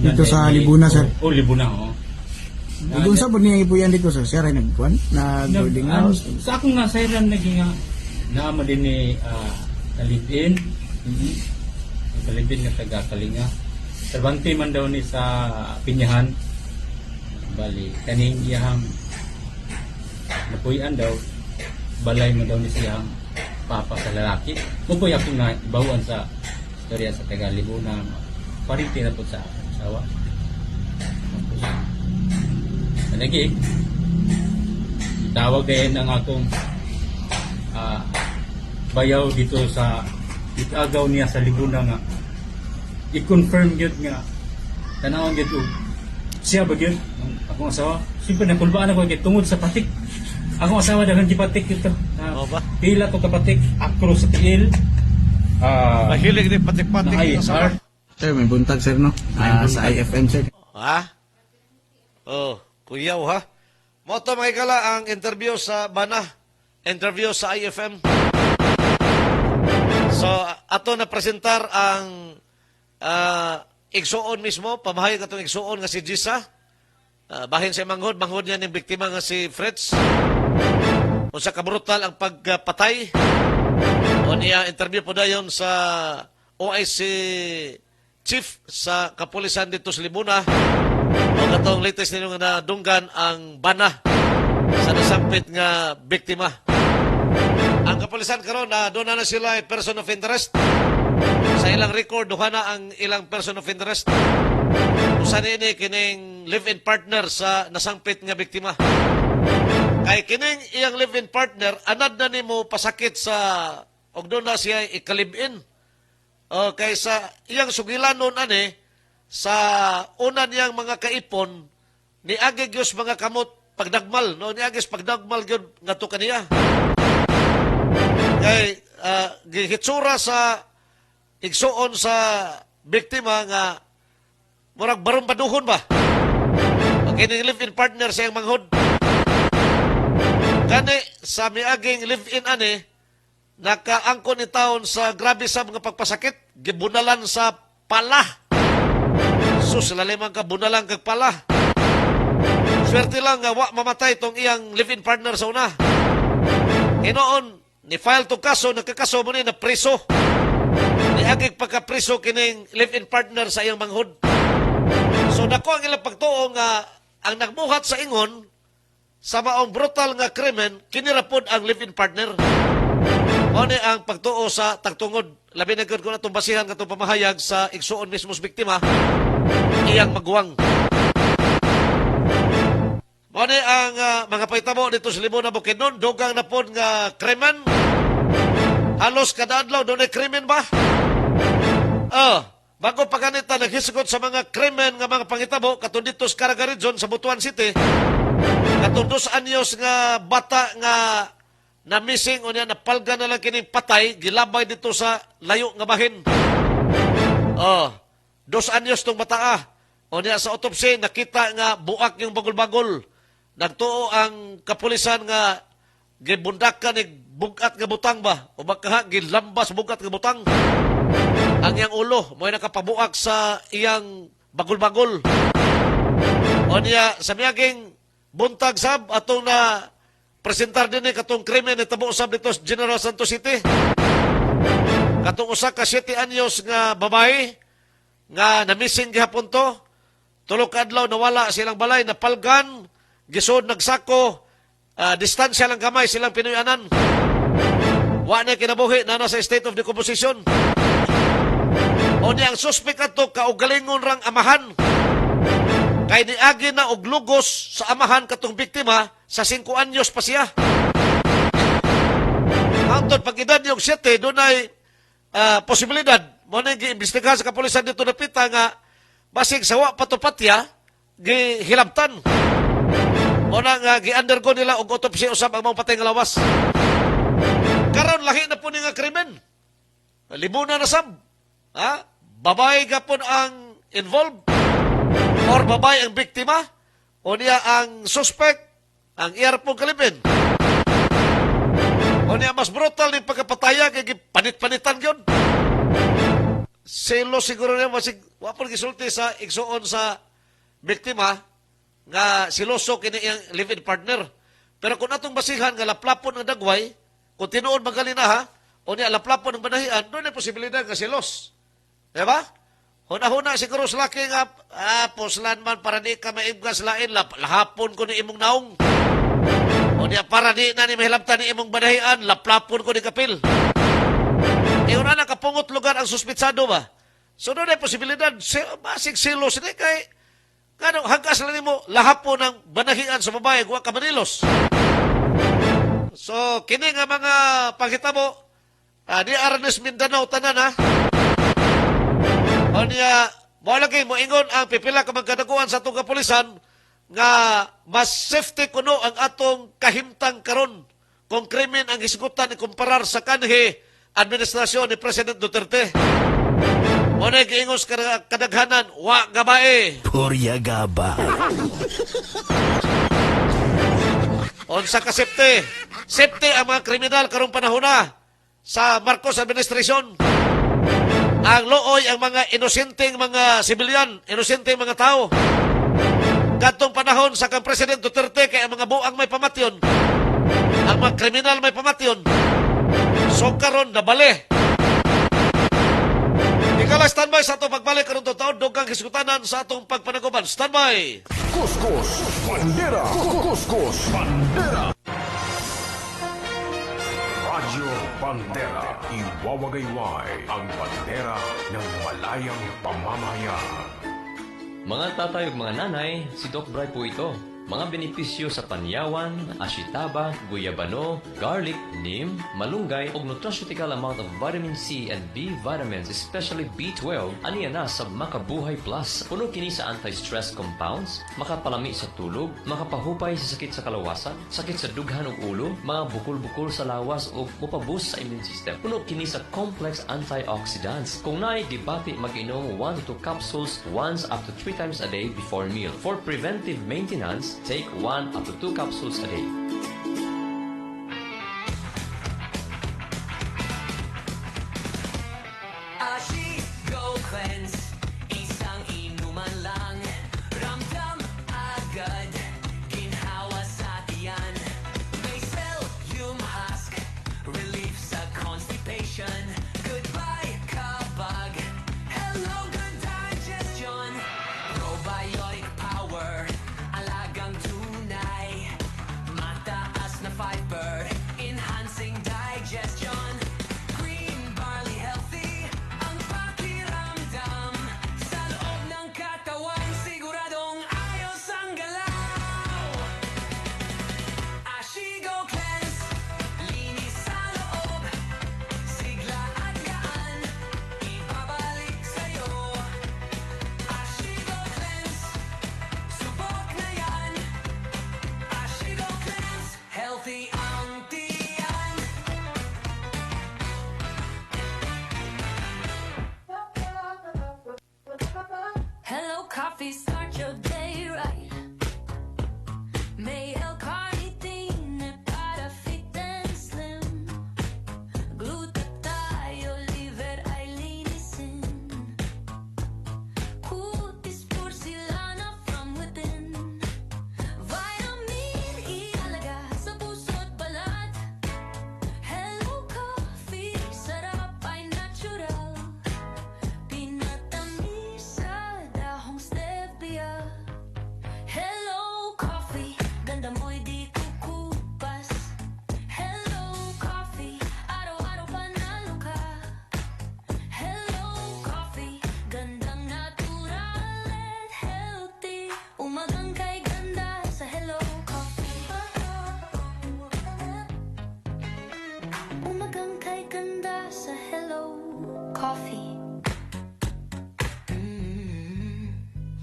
Dito sa Libuna sir. Libuna, Igun sa po niya ipuyan dito sir, siya rin nagkuhan, nag-boarding house. Sa akong nasairan naging naama din ni Kalibin, Kalibin nga taga Kalinga. Servante man daw ni sa Pinyahan. Bali, kaning iyahang napuyan daw, balay mo daw ni siyang papa sa lalaki. Mupoy akong na ibawan sa istorya sa taga Libuna, parinti na po sa asawa. Lagi, itawag din ang akong bayaw dito sa itagaw niya sa Libuna nga i-confirm yun nga tanawang yun siya ba yun akong asawa siyempre nakulbaan ako tungod sa patik akong asawa dagang gipatik ito pila to kapatik akro sa tiil mahilig din patik-patik yung asawa. Sir, may buntag sir no? Sa IFM sir. Kuyaw ha. Moto mga ikala ang interview sa Bana. Interview sa IFM. So, ato na presentar ang igsuon mismo. Pamahayag atong igsuon nga si Gisa. Bahin sa manghod niya ng biktima nga si Fritz. Unsa ka brutal ang pagpatay. O niya interview po dayon sa OIC Chief sa kapulisan dito sa Libuna. O katong latest ninyo nga nadunggan ang Bana sa nasampit nga biktima. Ang kapulisan karon doon na sila person of interest. Sa ilang record, duha na ang ilang person of interest. Usa ni kining live-in partner sa nasampit nga biktima. Kay kining iyang live-in partner, anad na nimo pasakit sa og doon na siya ikalib-in. Kaysa iyang sugilanon ani, sa una niyang mga kaipon, niagig yus mga kamot pagdagmal, no? Niagis pagdagmal yun nga to kaniya. Kay gihitsura sa igsuon sa biktima nga murag barong paduhon ba? Kining live-in partner sa iyang manghod. Kani sa miaging live-in ani, nakaangkon ni taon sa grabe sa mga pagpasakit, gibunalan sa pala. Sus, lalimang ka, bunalan kag pala. Swerte lang nga wa mamatay tong iyang live-in partner sa una. Inoon, ni-file to kaso, nagkakaso mo ni na preso. Niagig pagka-preso kining live-in partner sa iyang manghod. So dako ang ilang pagtuo nga ang nagbuhat sa ingon sa maong brutal nga krimen, kinirapod ang live-in partner. O ni ang pagtuo sa tagtungod. Labi na gud ko na itong basihan nga itong pamahayag sa igsuon mismos biktima, iyang maguwang. O ni ang mga paitabo dito sa Limon na Bukidnon, dugang na pod nga krimen. Halos kada adlaw doon ay krimen ba? Bago pa ganita, naghisgot sa mga krimen nga mga pangitabo, katong dito sa Caraga Region, sa Butuan City, katong 2 anyos nga bata nga na missing o niya, napalga na lang kining patay, gilabay dito sa layo nga bahin. 2 anyos tong bata o niya sa autopsy, nakita nga buak yung bagol-bagol. Nagtuo ang kapulisan nga gibundakan ni bugat nga butang ba? O baka gilambas bugat nga butang. Ang iyang ulo, mo'y nakapabuak sa iyang bagol-bagol. O niya, sa miyaging buntag sab, atong na presentar din katong krimen na tabo sab dito sa General Santos City. Katong usa ka 7 anyos nga babae, nga na-missing gihapon to, 3 ka adlaw nawala silang balay, napalgan, gisod, nagsako, distansya lang kamay silang pinuyanan. Wa na kinabuhi, na sa state of decomposition. O niya ang suspect ato kaugalingon rang amahan. Kay niagi na og lugos sa amahan katong biktima sa 5 anyos pa siya. Antod pag edad niyong 7, doon ay posibilidad. Mo na giimbestigahan sa kapulisan dito na pita nga basig sawa patupatya gihilabtan. O na nga gi-undergo nila og autopsy usab ang mga patay nga lawas. Karon lahi na po ni nga krimen. Libunan na sab. Babae gapon ang involved or babae ang biktima o niya ang suspect ang iyar pong kalipin o niya mas brutal ni pagkapataya kaya panit-panitan yun. Selo siguro niya masig wapon gisulti sa igsuon sa biktima nga siloso kini iyang live-in partner. Pero kung atong basihan nga laplapon ang dagway, kung tinuod magalina o niya laplapon ang banahian, doon ay posibilidad nga silos. Diba? Huna-huna siguro sa laki nga, poslan man para di ka maibgas lain, lahapon ko ni imong naong. O niya para di na ni mahilabtan ni imong banahian, laplapon ko ni kapil. Una na kapungot lugar ang suspitsado ba? So doon ay posibilidad, basig silos, hindi kay, hanggas lang mo, lahapon ang banahian sa babae, huwag ka manilos. So, kini nga mga paghitabo, di Aranes Mindanao tanan o niya, mo lagi mo ingon ang pipila ka magkadaguan sa atong kapulisan nga mas safety kuno ang atong kahimtang karon kung krimen ang hisgutan ikumparar sa kanhi administrasyon ni President Duterte. Mo na giingos kadaghanan, wa gabae. Purya gaba. Unsa ka safety? Safety ang mga kriminal karong panahon na sa Marcos administration. Ang looy ang mga inosenteng mga sibilyan, inosenteng mga tao. Katong panahon sa kang President Duterte kay ang mga buang may pamatyon. Ang mga kriminal may pamatyon. So karon nabali. Ikala standby sa atong pagbalik karon taon dugang hisgutanan sa atong pagpanaguban. Standby. Kuskus Bandera. Kuskus Bandera. Radyo Bandera. Iwawagayway ang bandera ng malayang pamamayan. Mga tatay ug mga nanay, si Doc Bry po ito. Mga benepisyo sa panyawan, ashitaba, guyabano, garlic, neem, malunggay ug nutraceutical amount of vitamin C and B vitamins, especially B12, aniya na sa Makabuhay Plus. Puno kini sa anti-stress compounds, makapalami sa tulog, makapahupay sa sakit sa kalawasan, sakit sa dughan ug ulo, mga bukol-bukol sa lawas ug mopaboost sa immune system. Puno kini sa complex antioxidants. Kung naay debate, mag-inom 1 to 2 capsules once up to 3 times a day before meal. For preventive maintenance, take 1 up to 2 capsules a day. Ashigo Cleanse, isang inuman lang, ramdam agad, ginhawa sa tiyan. May psyllium husk, relief sa constipation. Goodbye kabag, hello good digestion. Probiotic power, alagang tunay, mataas na fiber, enhancing digestion. Green barley healthy, ang pakiramdam, sa loob ng katawan, siguradong ayos ang galaw. Ashigo Cleanse, linis sa loob, sigla at gaan, ibabalik sa'yo. Ashigo Cleanse, subok na yan. Ashigo Cleanse, healthy ang tiyan. Hello coffee, start your day right. May L-carnitine para fit and slim. Glutathione, liver ay linisin. Kutis porcelana from within. Vitamin E alaga sa puso't balat. Hello coffee, sarap ay natural. Pinatamis sa dahong stevia. Hello coffee, ganda mo'y di kukupas. Hello coffee, araw-araw panalo ka. Hello coffee, gandang natural at healthy. Umagang kay ganda sa Hello Coffee. Umagang kay ganda sa Hello Coffee.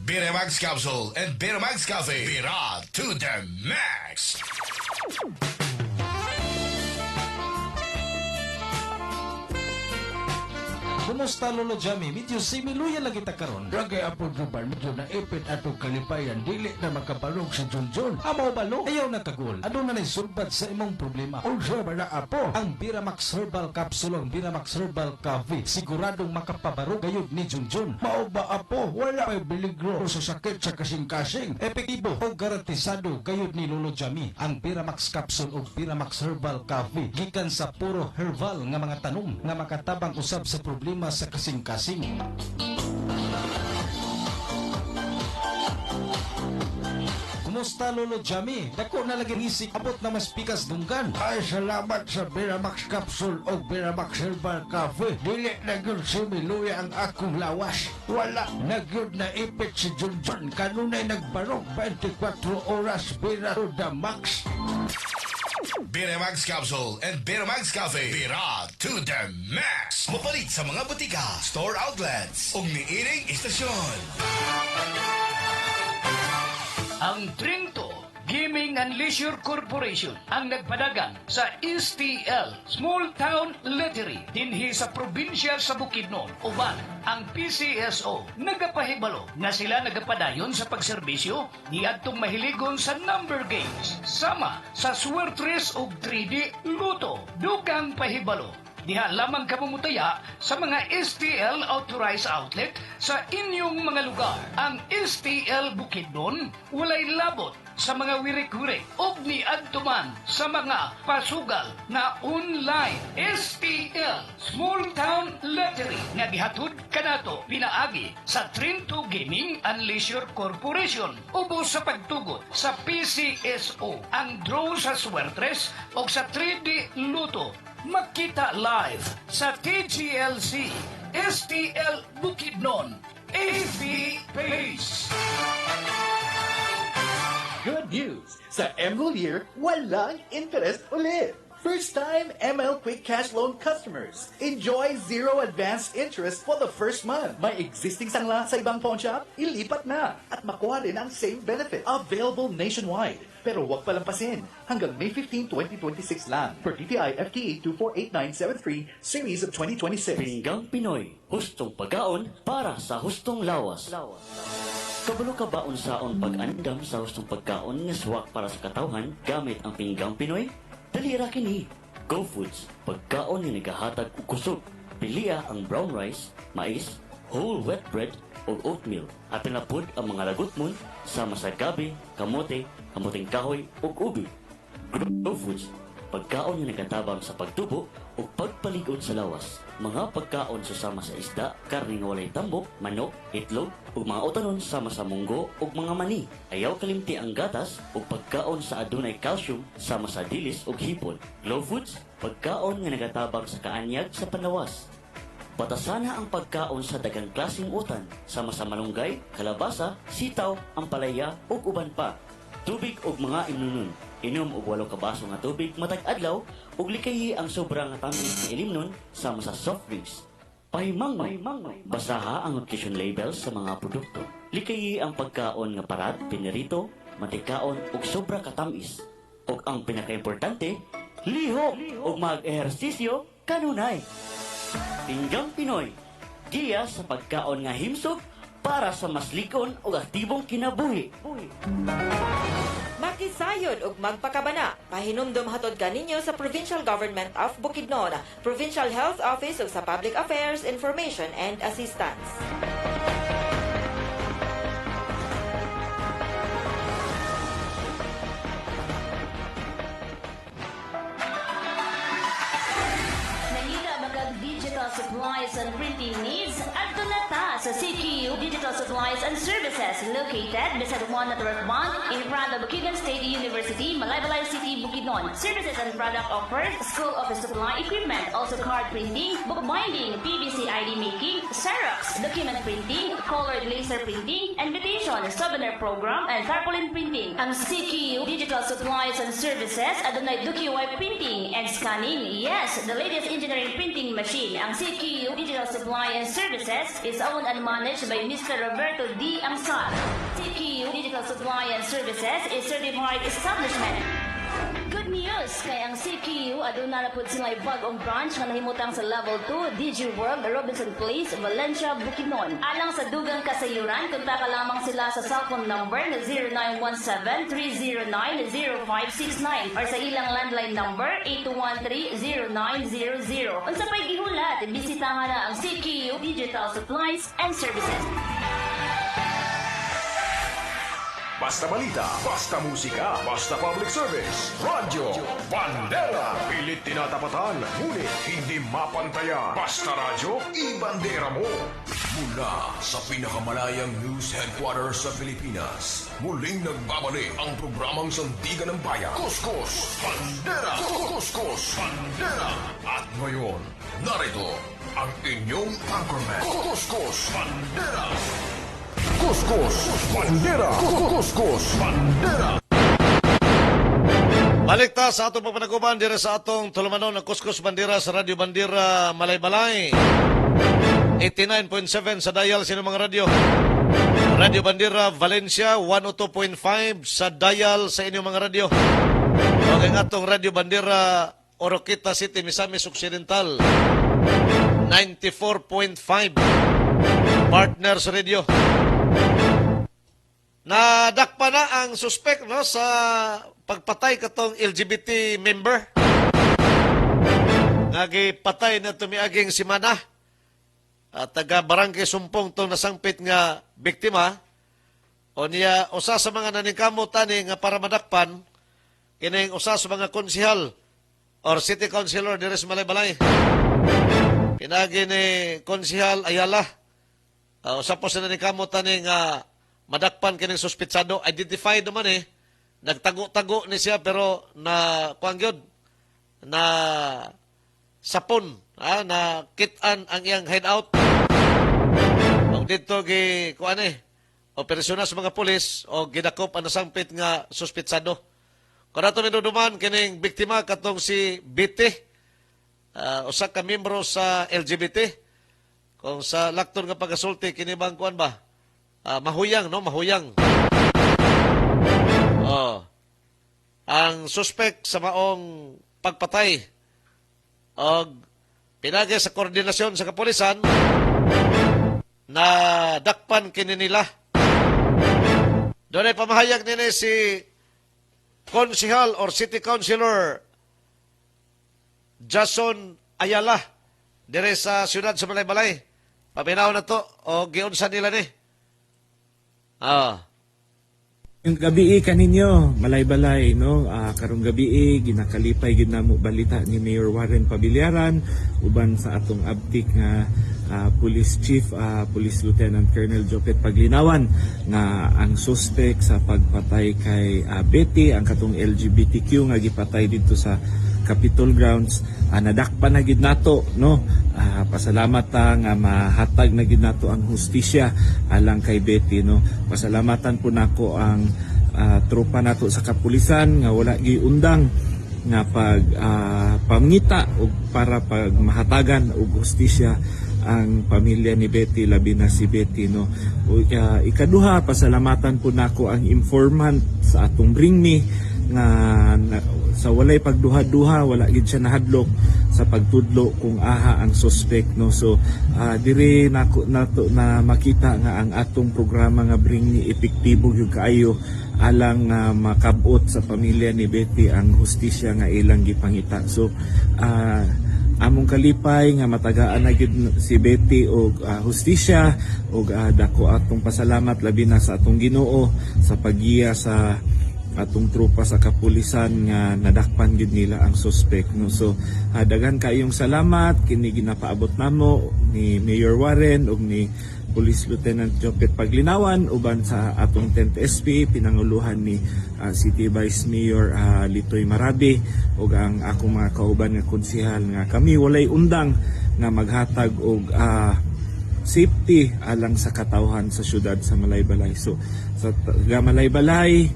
Biramax Capsule and Biramax Coffee. Bira to the max! Kumusta Lolo Jami? Medyo similuya lagi ta karon. Ragay apod ruban, medyo naipit atong kalipayan, dili na makabalog si Junjun. Amaw balo? Ayaw na kagul. Ano na naisulbad sa imong problema? Unsa ba na apo? Ang Biramax Herbal Capsule, ang Biramax Herbal Coffee, siguradong makapabaro gayud ni Junjun. Mao ba apo? Wala may biligro o sa sakit sa kasing-kasing. Epektibo o garantisado gayud ni Lolo Jami ang Biramax Capsule o Biramax Herbal Coffee gikan sa puro herbal nga mga tanom nga makatabang usab sa problema sa kasing-kasing. Kumusta Lolo Jami? Dako na lagi nisik abot na mas pikas dunggan. Ay, salamat sa Biramax Capsule o Biramax Herbal Coffee. Dili na gyud similuya ang akong lawas. Wala na gyud na ipit si Junjun. Kanunay nagbarog 24 oras Bira to the max. Biramax Capsule and Biramax Coffee. Bira to the max! Mapalit sa mga butika, store outlets, ug niiring istasyon. Ang Trinto Gaming and Leisure Corporation ang nagpadagan sa STL Small Town Lottery dinhi sa probinsya sa Bukidnon. Uban ang PCSO nagapahibalo na sila nagapadayon sa pagserbisyo niadtong mahiligon sa number games sama sa Swertres ug 3D Luto. Dugang pahibalo diha lamang kamumutaya sa mga STL authorized outlet sa inyong mga lugar. Ang STL Bukidnon walay labot sa mga wirik-wirik ug niadtuman sa mga pasugal na online. STL Small Town Lottery nga gihatod kanato pinaagi sa Trinto Gaming and Leisure Corporation ubos sa pagtugot sa PCSO. Ang draw sa Swertres o sa 3D Luto makita live sa TGLC STL Bukidnon AV Page. Good news. Sa MWhole Year, walang interest ulit. First-time ML Quick Cash Loan customers. Enjoy zero advance interest for the first month. May existing sangla sa ibang pawn shop? Ilipat na at makuha rin ang same benefit. Available nationwide. Pero huwag palampasin. Hanggang May 15, 2026 lang. Per DTI FTE 248973, Series of 2026. Pinggang Pinoy. Hustong pagkaon para sa hustong lawas. Kabalo ka ba unsaon pag-andam sa hustong pagkaon nga suwak para sa katawhan gamit ang Pinggang Pinoy? Dalira kini. Go Foods, pagkaon ni nagahatag og kusog. Piliya ang brown rice, mais, whole wheat bread o oatmeal. At pinapod ang mga lagot mon sama sa gabi, kamote, kamuting kahoy o ubi. Go Foods, pagkaon ni nagatabang sa pagtubo o pagpaligod sa lawas. Mga pagkaon susama sa isda, karne nga walay tambok, manok, itlog, ug mga utanon sama sa munggo ug mga mani. Ayaw kalimti ang gatas ug pagkaon sa adunay calcium sama sa dilis ug hipon. Glow Foods, pagkaon nga nagatabang sa kaanyag sa panawas. Batasana ang pagkaon sa dagang klaseng utan sama sa malunggay, kalabasa, sitaw, ampalaya ug uban pa. Tubig ug mga inunon. Inom og 8 ka baso nga tubig matag adlaw ug likayi ang sobra nga tamis nga ilimnon sama sa soft drinks. Pahimang basaha ang nutrition labels sa mga produkto. Likayi ang pagkaon nga parat, pinirito, matikaon ug sobra ka tamis. Ug ang pinakaimportante, liho ug mag-ehersisyo kanunay. Pinggang Pinoy, giya sa pagkaon nga himsog para sa mas likon ug aktibong kinabuhi. Makisayod ug magpakabana. Pahinumdum hatod kaninyo sa Provincial Government of Bukidnon, Provincial Health Office ug sa Public Affairs Information and Assistance. Nangita magag digital supplies and printing needs at dunata sa CQ Digital Supplies and Services located beside One Network Bank in front of Bukidnon State University, Malaybalay City, Bukidnon. Services and product offered, school office supply equipment, also card printing, bookbinding, PVC ID making, Xerox, document printing, colored laser printing, invitation, souvenir program, and tarpaulin printing. Ang CQ Digital Supplies and Services adunay DocuWire printing and scanning. Yes, the latest engineering printing machine. Ang CQ Digital Supply and Services is owned and managed by Mr. Roberto D. Amsar. CQ Digital Supply and Services is certified establishment. Good news! Kay ang CQ, aduna na po sila bagong branch nga nahimutang sa Level 2, DG World, Robinson Place, Valencia, Bukidnon. Alang sa dugang kasayuran, kontak lamang sila sa cellphone number na 0917-309-0569 or sa ilang landline number 8213-0900. Unsa pa'y gihulat, bisitahan na ang CQ Digital Supplies and Services. Basta balita, basta musika, basta public service. Radyo Bandera. Pilit tinatapatan, ngunit hindi mapantayan. Basta radyo, ibandera mo. Mula sa pinakamalayang news headquarters sa Pilipinas, muling nagbabalik ang programang Sandigan ng Bayan. Kuskus Bandera! Kuskus Bandera! At ngayon, narito ang inyong anchorman. Kuskus Bandera! Kuskus Bandera! Kuskus Bandera! Balik ta sa atong papanaguban dira sa atong tulumanon ng Kuskus Bandera sa Radyo Bandera Malaybalay. 89.7 sa dial sino mga radyo. Radyo Bandera Valencia 102.5 sa dial sa inyong mga radyo. O ang atong Radyo Bandera Oroqueta City, Misamis Occidental 94.5 Partners Radio. Nadakpa na ang suspect no sa pagpatay katong LGBT member. Nagipatay na tumiaging si Mana. Taga Barangay Sumpong tong nasangpit nga biktima. O niya usa sa mga naningkamot ani nga para madakpan kining usa sa mga konsehal or city councilor diri sa Malaybalay. Pinagi ni Konsehal Ayala. Usa po sa naningkamot ani nga madakpan kining suspitsado, identified naman nagtago-tago ni siya pero na kuang gyud na sapon na kitan ang iyang hideout. Og dito gi kuan operasyon sa mga pulis o gidakop ang nasangpit nga suspitsado. Kung nato minuduman kining biktima katong si Betty, usa ka membro sa LGBT, kung sa lakton nga pagasulti kini bang kuan ba? Mahuyang, no? Mahuyang. Ang suspect sa maong pagpatay og pinagi sa koordinasyon sa kapulisan na dakpan kini nila. Doon ay pamahayag nini si Konsihal or City Councilor Jason Ayala dire sa siyudad sa Balay-Balay. Paminaw na to o giunsa nila ni. Yung gabi kaninyo, Balay-Balay, no? Karong gabi ginakalipay gid namo balita ni Mayor Warren Pabillaran uban sa atong abtik nga Police Chief, Police Lieutenant Colonel Jopet Paglinawan nga ang suspect sa pagpatay kay Betty, ang katong LGBTQ nga gipatay dito sa Capitol grounds, nadakpan na gid nato, no? Pasalamat nga mahatag na gid nato ang hustisya alang kay Betty, no? Pasalamatan po nako ang tropa nato sa kapulisan nga wala giundang nga pangita og para pagmahatagan og hustisya ang pamilya ni Betty, labi na si Betty, no? Ikaduha, pasalamatan po nako ang informant sa atong Bring Me nga sa walay pagduha-duha, wala gid siya nahadlok sa pagtudlo kung aha ang suspect, no? So diri nato na makita nga ang atong programa nga Bring Me epektibo gyud kaayo alang makabot sa pamilya ni Betty ang hustisya nga ilang gipangita. So among kalipay nga matagaan na gyud si Betty og hustisya og dako atong pasalamat labi na sa atong Ginoo sa paggiya sa atong tropa sa kapulisan nga nadakpan gid nila ang suspect, no? So daghan kayong salamat kini ginapaabot namo ni Mayor Warren ug ni Police Lieutenant Jopet Paglinawan uban sa atong 10th SP pinanguluhan ni City Vice Mayor Litoy Marabi ug ang akong mga kauban nga konsehal nga kami walay undang nga maghatag og safety alang sa katawhan sa syudad sa Balay-Balay. So sa Balay-Balay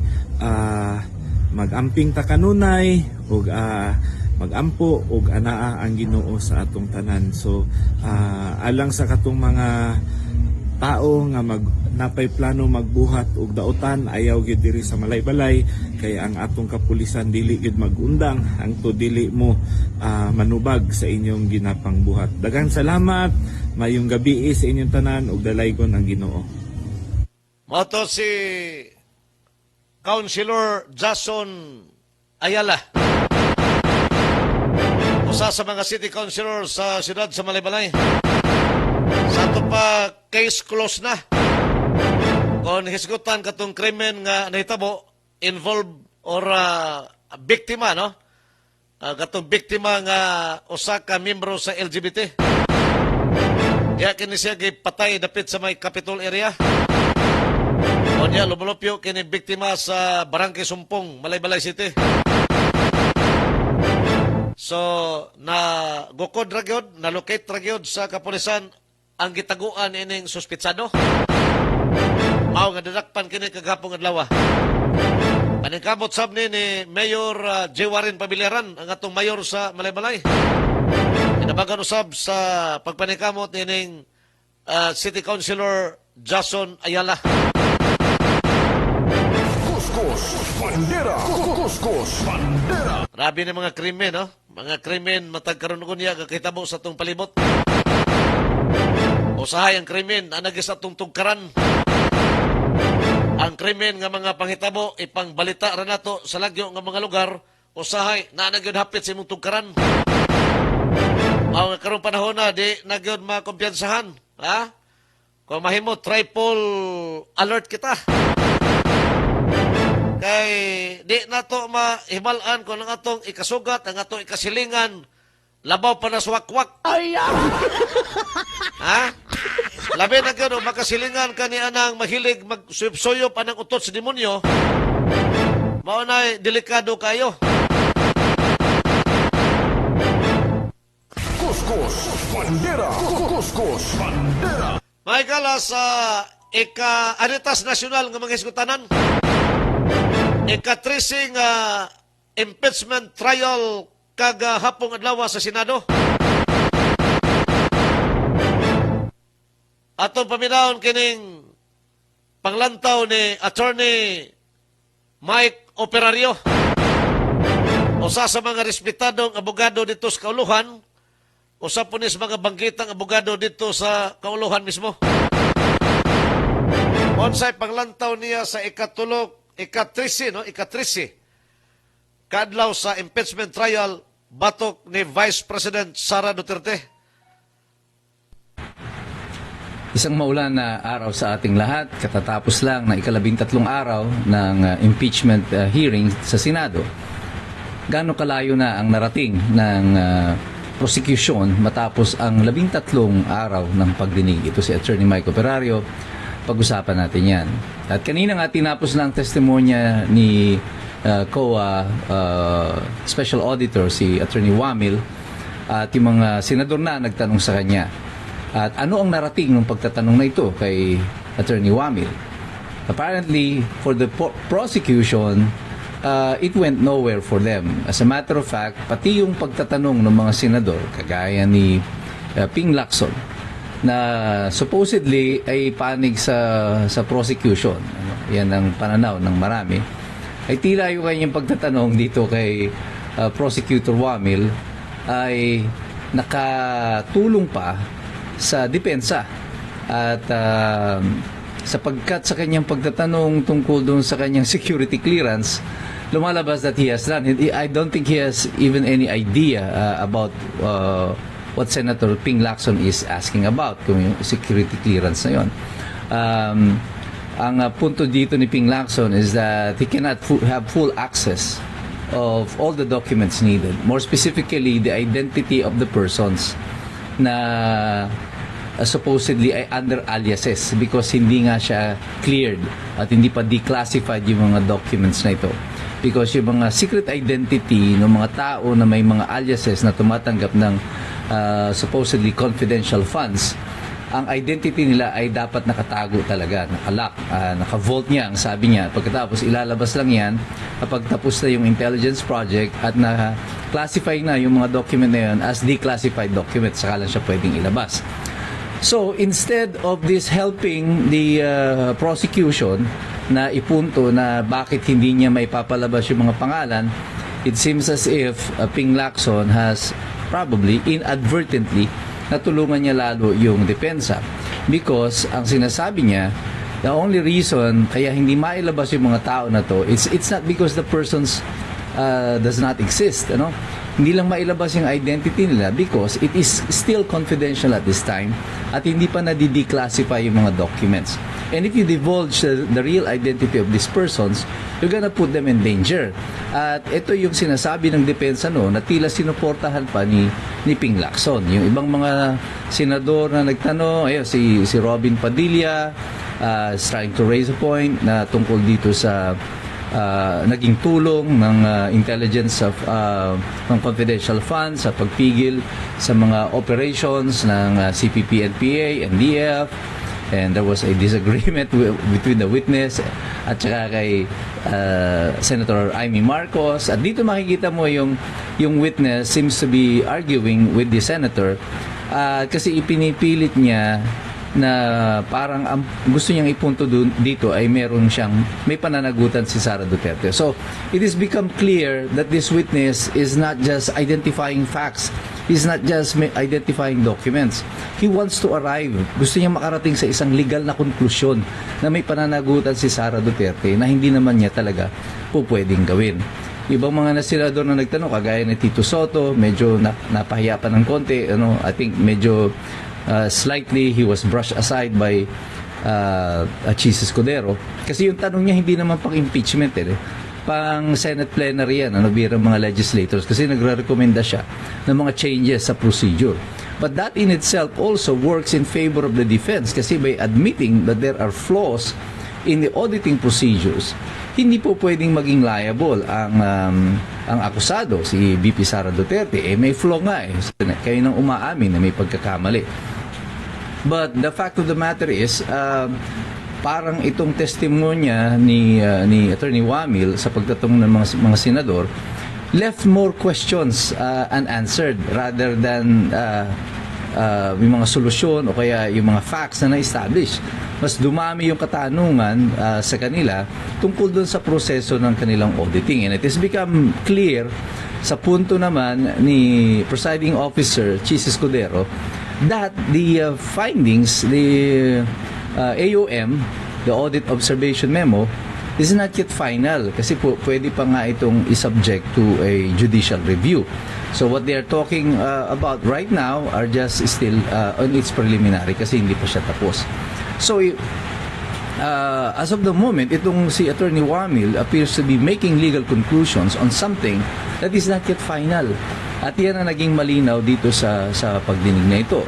magamping ta kanunay ug magampo ug anaa ang Ginoo sa atong tanan. So alang sa katong mga tao nga napay plano magbuhat og dautan ayaw gid diri sa Balay-Balay kay ang atong kapulisan dili gid magundang hangtod dili mo manubag sa inyong ginapang buhat. Daghang salamat, mayong gabi sa inyong tanan ug dalaygon ang Ginoo. Moto si Councilor Jason Ayala, usa sa mga city councilor sa siyudad sa Balay-Balay. Sa ito pa, case closed na. Kung hisgutan katong krimen nga nahitabo, involved or biktima, no? Katong biktima nga usa ka membro sa LGBT. Kaya kini siya patay dapit sa may Capitol area. O niya, lumulupyo kini biktima sa Barangay Sumpong, Balay-Balay City. So, gukod ragyod, nalocate ragyod sa kapulisan ang gitaguan ining suspitsado. Mao nga dadakpan kini kagapong adlaw. Paningkamot sab ni Mayor J. Warren Pabillaran, ang atong mayor sa Balay-Balay. Inabagan usab sa pagpaningkamot ining City Councilor Jason Ayala. Kuskus Bandera. Kuskus Bandera. Grabe na mga krimen, no? Mga krimen matagkaroon ko niya kakitabo sa itong palibot. Usahay ang krimen, anagis atong tugkaran. Ang krimen nga mga panghitabo, ipangbalita ra nato sa lagyo nga mga lugar, usahay na nagyod hapit sa imong tugkaran. Ang karong panahon na, di nagyod makumpiyansahan. Ha? Kung mahimo, triple alert kita. Kay di nato mahimalaan kung ang atong ikasugat, ang atong ikasilingan, labaw pa na suwakwak. Ha? Labi na gano'n, makasilingan ka ni anang mahilig magsuyop-suyop anang utot sa demonyo, maunay delikado kayo. Kuskus Bandera. Kuskus Bandera. May kala sa ika-anitas nasyonal ng mga isgutanan, ika-tracing impeachment trial kagahapong adlaw sa Senado. Atong paminahon kining panglantaw ni Attorney Mike Operario, usa sa mga respetadong abogado dito sa Kauluhan, usa po ni sa mga banggitang abogado dito sa Kauluhan mismo. Unsay panglantaw niya sa ika-13 kadlaw sa impeachment trial batok ni Vice President Sara Duterte. Isang maulan na araw sa ating lahat, katatapos lang na ika-13 araw ng impeachment hearing sa Senado. Gaano kalayo na ang narating ng prosecution matapos ang 13 araw ng pagdinig? Ito si Attorney Mike Operario. Pag-usapan natin yan. At kanina nga tinapos na ang testimonya ni COA Special Auditor si Attorney Wamil at yung mga senador na nagtanong sa kanya. At ano ang narating ng pagtatanong na ito kay Attorney Wamil? Apparently, for the prosecution, it went nowhere for them. As a matter of fact, pati yung pagtatanong ng mga senador, kagaya ni Ping Lacson, na supposedly ay panig sa prosecution. Yan ang pananaw ng marami. Ay tila yung kanyang pagtatanong dito kay Prosecutor Wamil ay nakatulong pa sa depensa. At sapagkat sa kanyang pagtatanong tungkol doon sa kanyang security clearance, lumalabas that he has done. I don't think he has even any idea about what Senator Ping Lacson is asking about, kung yung security clearance na yun. Ang punto dito ni Ping Lacson is that he cannot have full access of all the documents needed. More specifically, the identity of the persons na supposedly ay under aliases because hindi nga siya cleared at hindi pa declassified yung mga documents na ito. Because yung mga secret identity ng mga tao na may mga aliases na tumatanggap ng supposedly confidential funds, ang identity nila ay dapat nakatago talaga, nakalock, naka-vault niya, ang sabi niya. Pagkatapos ilalabas lang yan kapag tapos na yung intelligence project at na-classify na yung mga document na yun as declassified documents, saka lang siya pwedeng ilabas. So, instead of this helping the prosecution na ipunto na bakit hindi niya may papalabas yung mga pangalan, it seems as if Ping Lacson has probably inadvertently natulungan niya lalo yung depensa. Because ang sinasabi niya, the only reason kaya hindi mailabas yung mga tao na to, it's not because the persons does not exist, ano? Hindi lang mailabas yung identity nila because it is still confidential at this time at hindi pa na-declassify yung mga documents. And if you divulge the real identity of these persons, you're gonna put them in danger. At ito yung sinasabi ng depensa na tila sinuportahan pa ni Ping Lacson. Yung ibang mga senador na nagtanong, si Robin Padilla is trying to raise a point na tungkol dito sa naging tulong ng intelligence of ng confidential funds sa pagpigil sa mga operations ng CPP, NPA, NDF, and there was a disagreement between the witness at saka kay Senator Amy Marcos. At dito makikita mo yung witness seems to be arguing with the senator kasi ipinipilit niya na parang ang gusto niyang ipunto dito ay may pananagutan si Sara Duterte. So, it has become clear that this witness is not just identifying facts. He's not just identifying documents. He wants to arrive. Gusto niya makarating sa isang legal na konklusyon na may pananagutan si Sara Duterte na hindi naman niya talaga pwedeng gawin. Ibang mga senador na nagtanong, kagaya ni Tito Soto, medyo napahiya pa ng konti. I think medyo slightly he was brushed aside by Chis Escudero kasi yung tanong niya hindi naman pang impeachment pang Senate plenary yan, birang mga legislators kasi nagre-recommenda siya ng mga changes sa procedure. But that in itself also works in favor of the defense kasi by admitting that there are flaws in the auditing procedures, hindi po pwedeng maging liable ang akusado, si VP Sara Duterte. May flaw nga kayo nang umaamin na may pagkakamali. But the fact of the matter is, parang itong testimonya ni Attorney Wamil sa pagtatanong ng mga senador, left more questions unanswered rather than yung mga solusyon o kaya yung mga facts na na-establish. Mas dumami yung katanungan sa kanila tungkol doon sa proseso ng kanilang auditing. And it has become clear sa punto naman ni Presiding Officer Chis Escudero that the findings, the AOM, the Audit Observation Memo, is not yet final kasi pwede pa nga itong isubject to a judicial review. So what they are talking about right now are just still on its preliminary kasi hindi pa siya tapos. So as of the moment, itong si Attorney Wamil appears to be making legal conclusions on something that is not yet final. At yan ang naging malinaw dito sa pagdinig na ito.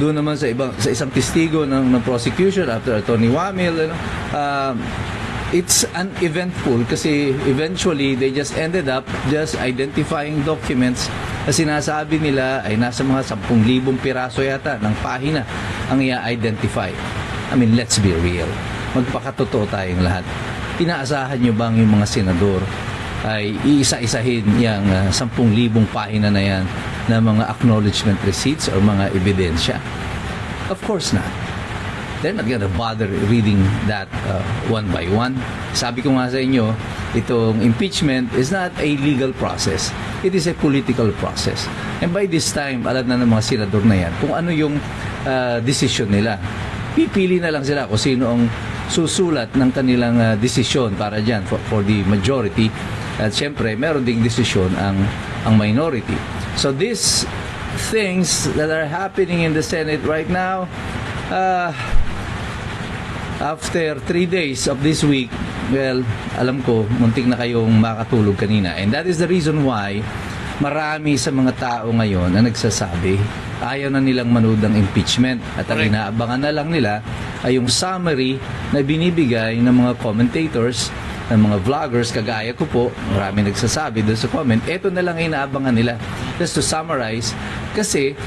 Doon naman sa isang testigo ng prosecution after Attorney Wamil, it's uneventful kasi eventually they just ended up just identifying documents na sinasabi nila ay nasa mga 10,000 piraso yata ng pahina ang i-identify. I mean, let's be real. Magpakatotoo tayong lahat. Inaasahan nyo bang yung mga senador ay iisa-isahin yung 10,000 pahina na yan na mga acknowledgement receipts or mga ebidensya? Of course not. They're not gonna bother reading that one by one. Sabi ko nga sa inyo, itong impeachment is not a legal process. It is a political process. And by this time, alam na ng mga senador na yan kung ano yung decision nila. Pipili na lang sila kung sino ang susulat ng kanilang desisyon para dyan for the majority. At syempre, meron ding desisyon ang minority. So these things that are happening in the Senate right now, after 3 days of this week, well, alam ko, muntik na kayong makatulog kanina. And that is the reason why marami sa mga tao ngayon na nagsasabi, ayaw na nilang manood ng impeachment. At ang inaabangan na lang nila ay yung summary na binibigay ng mga commentators, ng mga vloggers, kagaya ko po, marami nagsasabi doon sa comment, eto na lang inaabangan nila. Just to summarize, kasi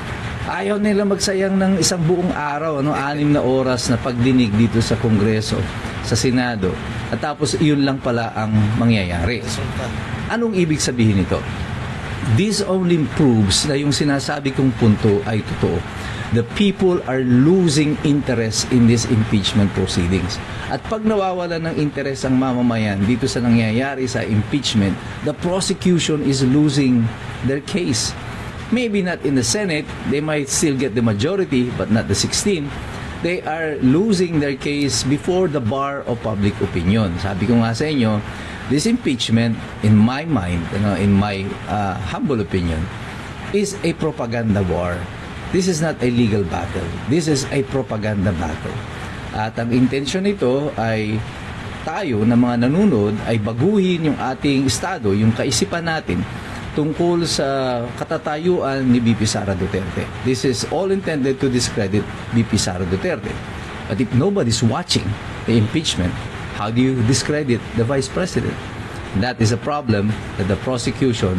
ayaw nila magsayang ng isang buong araw, 6 na oras na pagdinig dito sa Kongreso, sa Senado. At tapos iyon lang pala ang mangyayari. Anong ibig sabihin nito? This only proves na yung sinasabi kong punto ay totoo. The people are losing interest in these impeachment proceedings. At pag nawawala ng interest ang mamamayan dito sa nangyayari sa impeachment, the prosecution is losing their case. Maybe not in the Senate, they might still get the majority, but not the 16. They are losing their case before the bar of public opinion. Sabi ko nga sa inyo, this impeachment, in my mind, in my humble opinion, is a propaganda war. This is not a legal battle. This is a propaganda battle. At ang intention nito ay tayo na mga nanunod ay baguhin yung ating estado, yung kaisipan natin tungkol sa katatayuan ni BP Sara Duterte. This is all intended to discredit BP Sara Duterte. But if nobody's watching the impeachment, how do you discredit the Vice President? That is a problem that the prosecution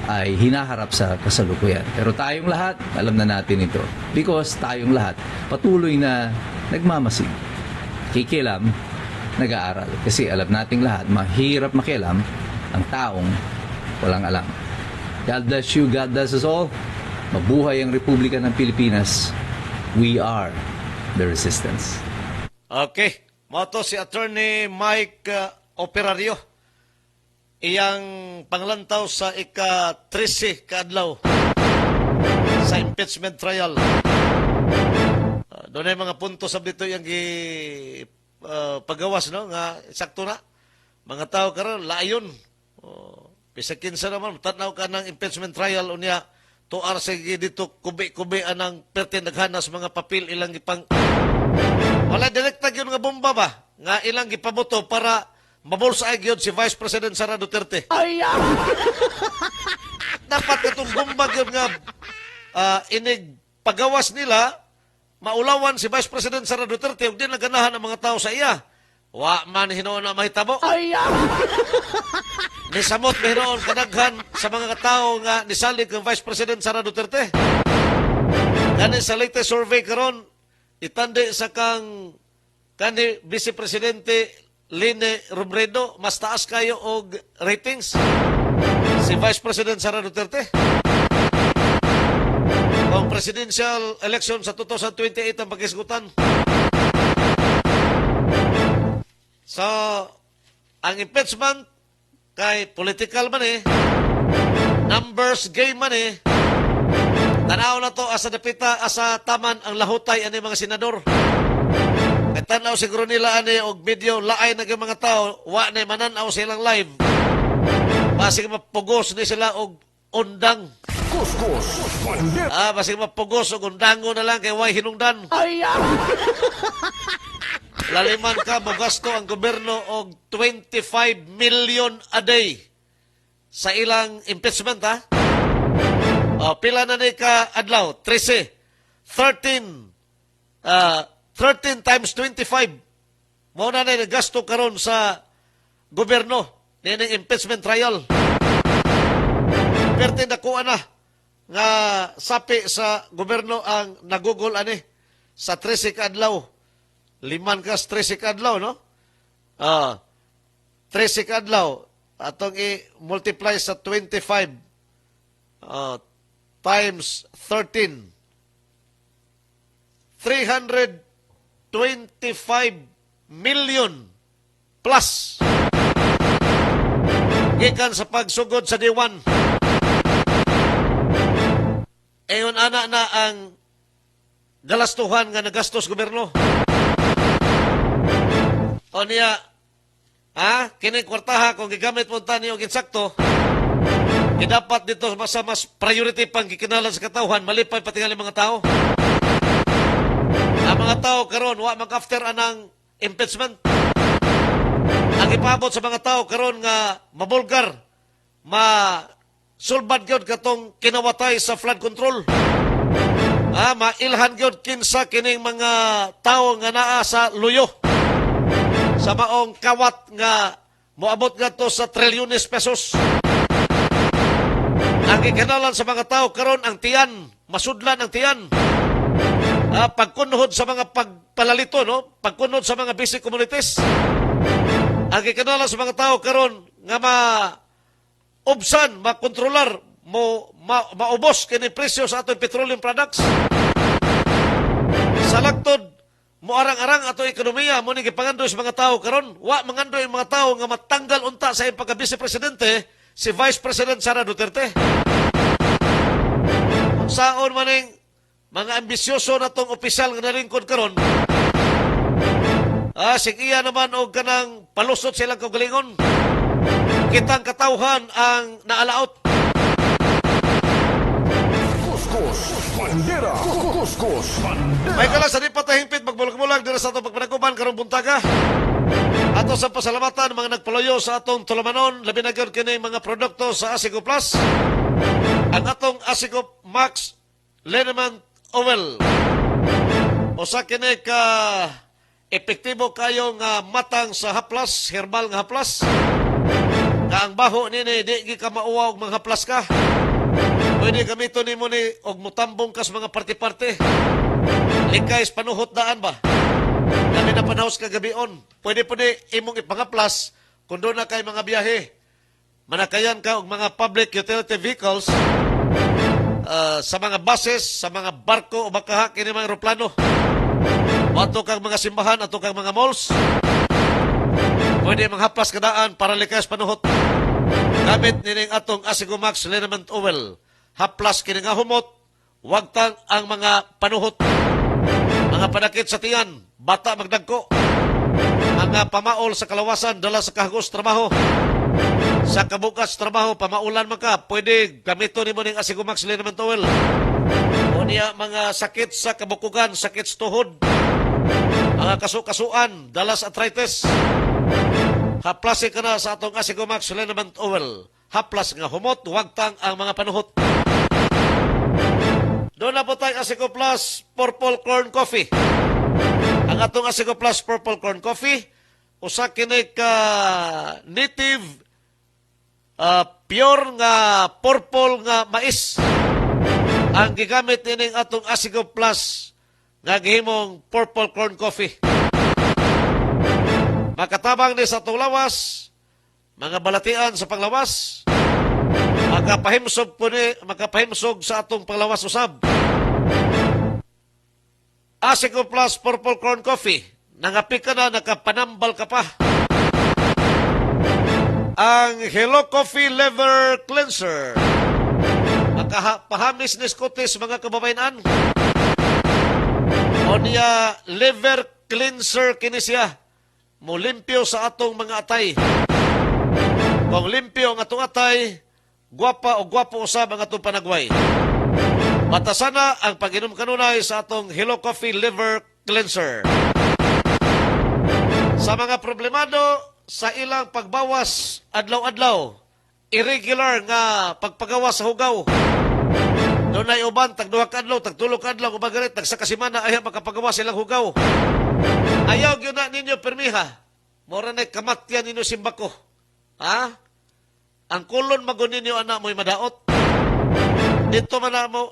ay hinaharap sa kasalukuyan. Pero tayong lahat, alam na natin ito. Because tayong lahat patuloy na nagmamasid, kikilam, nag-aaral. Kasi alam nating lahat, mahirap makialam ang taong walang alam. God bless you, God bless us all. Mabuhay ang Republika ng Pilipinas. We are the resistance. Okay. Moto si Attorney Mike Operario. Iyang panglantaw sa ika-13 kaadlaw sa impeachment trial. Doon ay mga punto sa dito yung pagawas, no? Nga sakto na. Mga tao karon laayon. Pisakin sa naman, tanaw ka ng impeachment trial unya, tuar sa dito kubi-kubi anang pertin naghanas mga papel ilang ipang wala direkta yun nga bomba ba? Nga ilang gipaboto para mabulsa ay yun si Vice President Sara Duterte. Ay! Dapat itong bomba yun nga inig pagawas nila, maulawan si Vice President Sara Duterte, huwag din naganahan ang mga tao sa iya. Wa man hinoon na mahitabo. Ay! Nisamot hinoon kadaghan sa mga tao nga nisalig ng Vice President Sara Duterte. Ganin sa latest survey karon, itande sa kang Vice Presidente Lene Robredo mas taas kayo og ratings si Vice President Sara Duterte. Ang presidential election sa 2028 ang pag-isgutan. So, ang impeachment kay political man numbers game man tanaw na to asa dapita asa taman ang lahutay ani mga senador. Kay tanaw siguro nila ani og video laay na mga tao wa na mananaw silang live. Basig mapugos ni sila og undang. Kuskus, bandera. Basig mapugos og undango na lang kay way hinungdan. Laliman ka mogasto ang gobyerno og 25 million a day sa ilang impeachment pila na ni ka adlaw 13 times 25 mo na ni gasto karon sa gobyerno ni impeachment trial. Perti nakuha na nga sapi sa gobyerno ang nagugol ani sa 13 ka adlaw. 5 ka 13 ka adlaw, no? 13 ka adlaw atong i-multiply sa 25 times 13. 325 million plus gikan sa pagsugod sa Diwan. Ayon ana na ang galastuhan nga nagastos gobyerno. O niya, kini kwartaha kung gigamit mo tani og insakto, dapat dito sa mas priority pang gikinalan sa katawhan, malipay patingali mga tao. Ang mga tao karon wa mag-after anang impeachment. Ang ipabot sa mga tao karon nga mabulgar, sulbad gyud katong kinawatay sa flood control. Mailhan gyud kinsa kining mga tao nga naa sa luyo. Sa maong kawat nga moabot nga to sa trilyones pesos. Ang ikanalan sa mga tao karon ang tiyan, masudlan ang tiyan. Pagkunhod sa mga pagpalalito, no? Pagkunhod sa mga basic communities. Ang ikanalan sa mga tao karon nga maubsan, makontrolar, maubos kini presyo sa atong petroleum products. Sa lagtod moarang-arang ato ekonomiya mo ni gipangandoy sa mga tao karon wa mangandoy ang mga tao nga matanggal unta sa iyang pagka-vice presidente si Vice President Sara Duterte. Saon maning mga ambisyoso natong opisyal nga nalingkod karon sigiya naman og kanang palusot silang kaugalingon. Kitang katawhan ang naalaot. Kuskus, bandera. Kuskus, bandera. May kala sa di patahimpit magbulag-bulag dira sa atong pagpanaguban karong buntaga. Ato sa pasalamatan mga nagpaloyo sa atong tulumanon labi na gyud kini mga produkto sa Asigo Plus. Ang atong Asigo Max Liniment Oil. Usa kini ka epektibo kayo nga matang sa haplas, herbal nga haplas. Nga ang baho nini di gi ka mauwaw og mga haplas ka. Pwede gamiton nimo ni og mutambong kas mga parte-parte. Likay panuhot daan ba? Labi na panahos kagabion. Pwede imong ipangaplas kung doon na kay mga biyahe. Manakayan ka og mga public utility vehicles sa mga buses, sa mga barko o bakaha kini mga eroplano. Ato kang mga simbahan, ato kang mga malls. Pwede manghaplas ka daan para likay panuhot. Gamit nining atong Asigo Max Liniment Oil. Haplas kini nga humot, wagtang ang mga panuhot. Mga panakit sa tiyan, bata magdagko. Mga pamaol sa kalawasan, dala sa kahagos trabaho. Sa kabukas trabaho, pamaulan man ka, pwede gamito ni mo ning Asigo Max Liniment Oil. O niya mga sakit sa kabukugan, sakit sa tuhod. Mga kasu-kasuan, dalas arthritis. Haplasi ka na sa atong Asigo Max Liniment Oil. Haplas nga humot, wagtang ang mga panuhot. Doon na po tayo Asigo Plus Purple Corn Coffee. Ang atong Asigo Plus Purple Corn Coffee, usa kini ka native pure nga purple nga mais. Ang gigamit nining atong Asigo Plus nga gihimong Purple Corn Coffee. makatabang ni sa atong lawas, mga balatian sa panglawas, makapahimsog sa atong panglawas usab. Asigo Plus Purple Corn Coffee, nangapi ka na, nakapanambal ka pa. Ang Hello Coffee Liver Cleanser, makapahamis ni skutis mga kababayan. O niya liver cleanser kini siya, mulimpyo sa atong mga atay. Kung limpyo ang atong atay, gwapa o gwapo usab ang atong panagway. Batasana ang pag-inom kanunay sa atong Hello Coffee Liver Cleanser. Sa mga problemado sa ilang pagbawas adlaw-adlaw, irregular nga pagpagawas sa hugaw, doon ay uban, tagduha ka adlaw, tagtulog ka adlaw, kumagarit, tagsakasimana, ayaw makapagawas silang hugaw. Ayaw yun na ninyo permiha. Mora na kamatyan ninyo simbako. Ha? Ang kulon magun ninyo, anak mo'y madaot. Dito man na mo,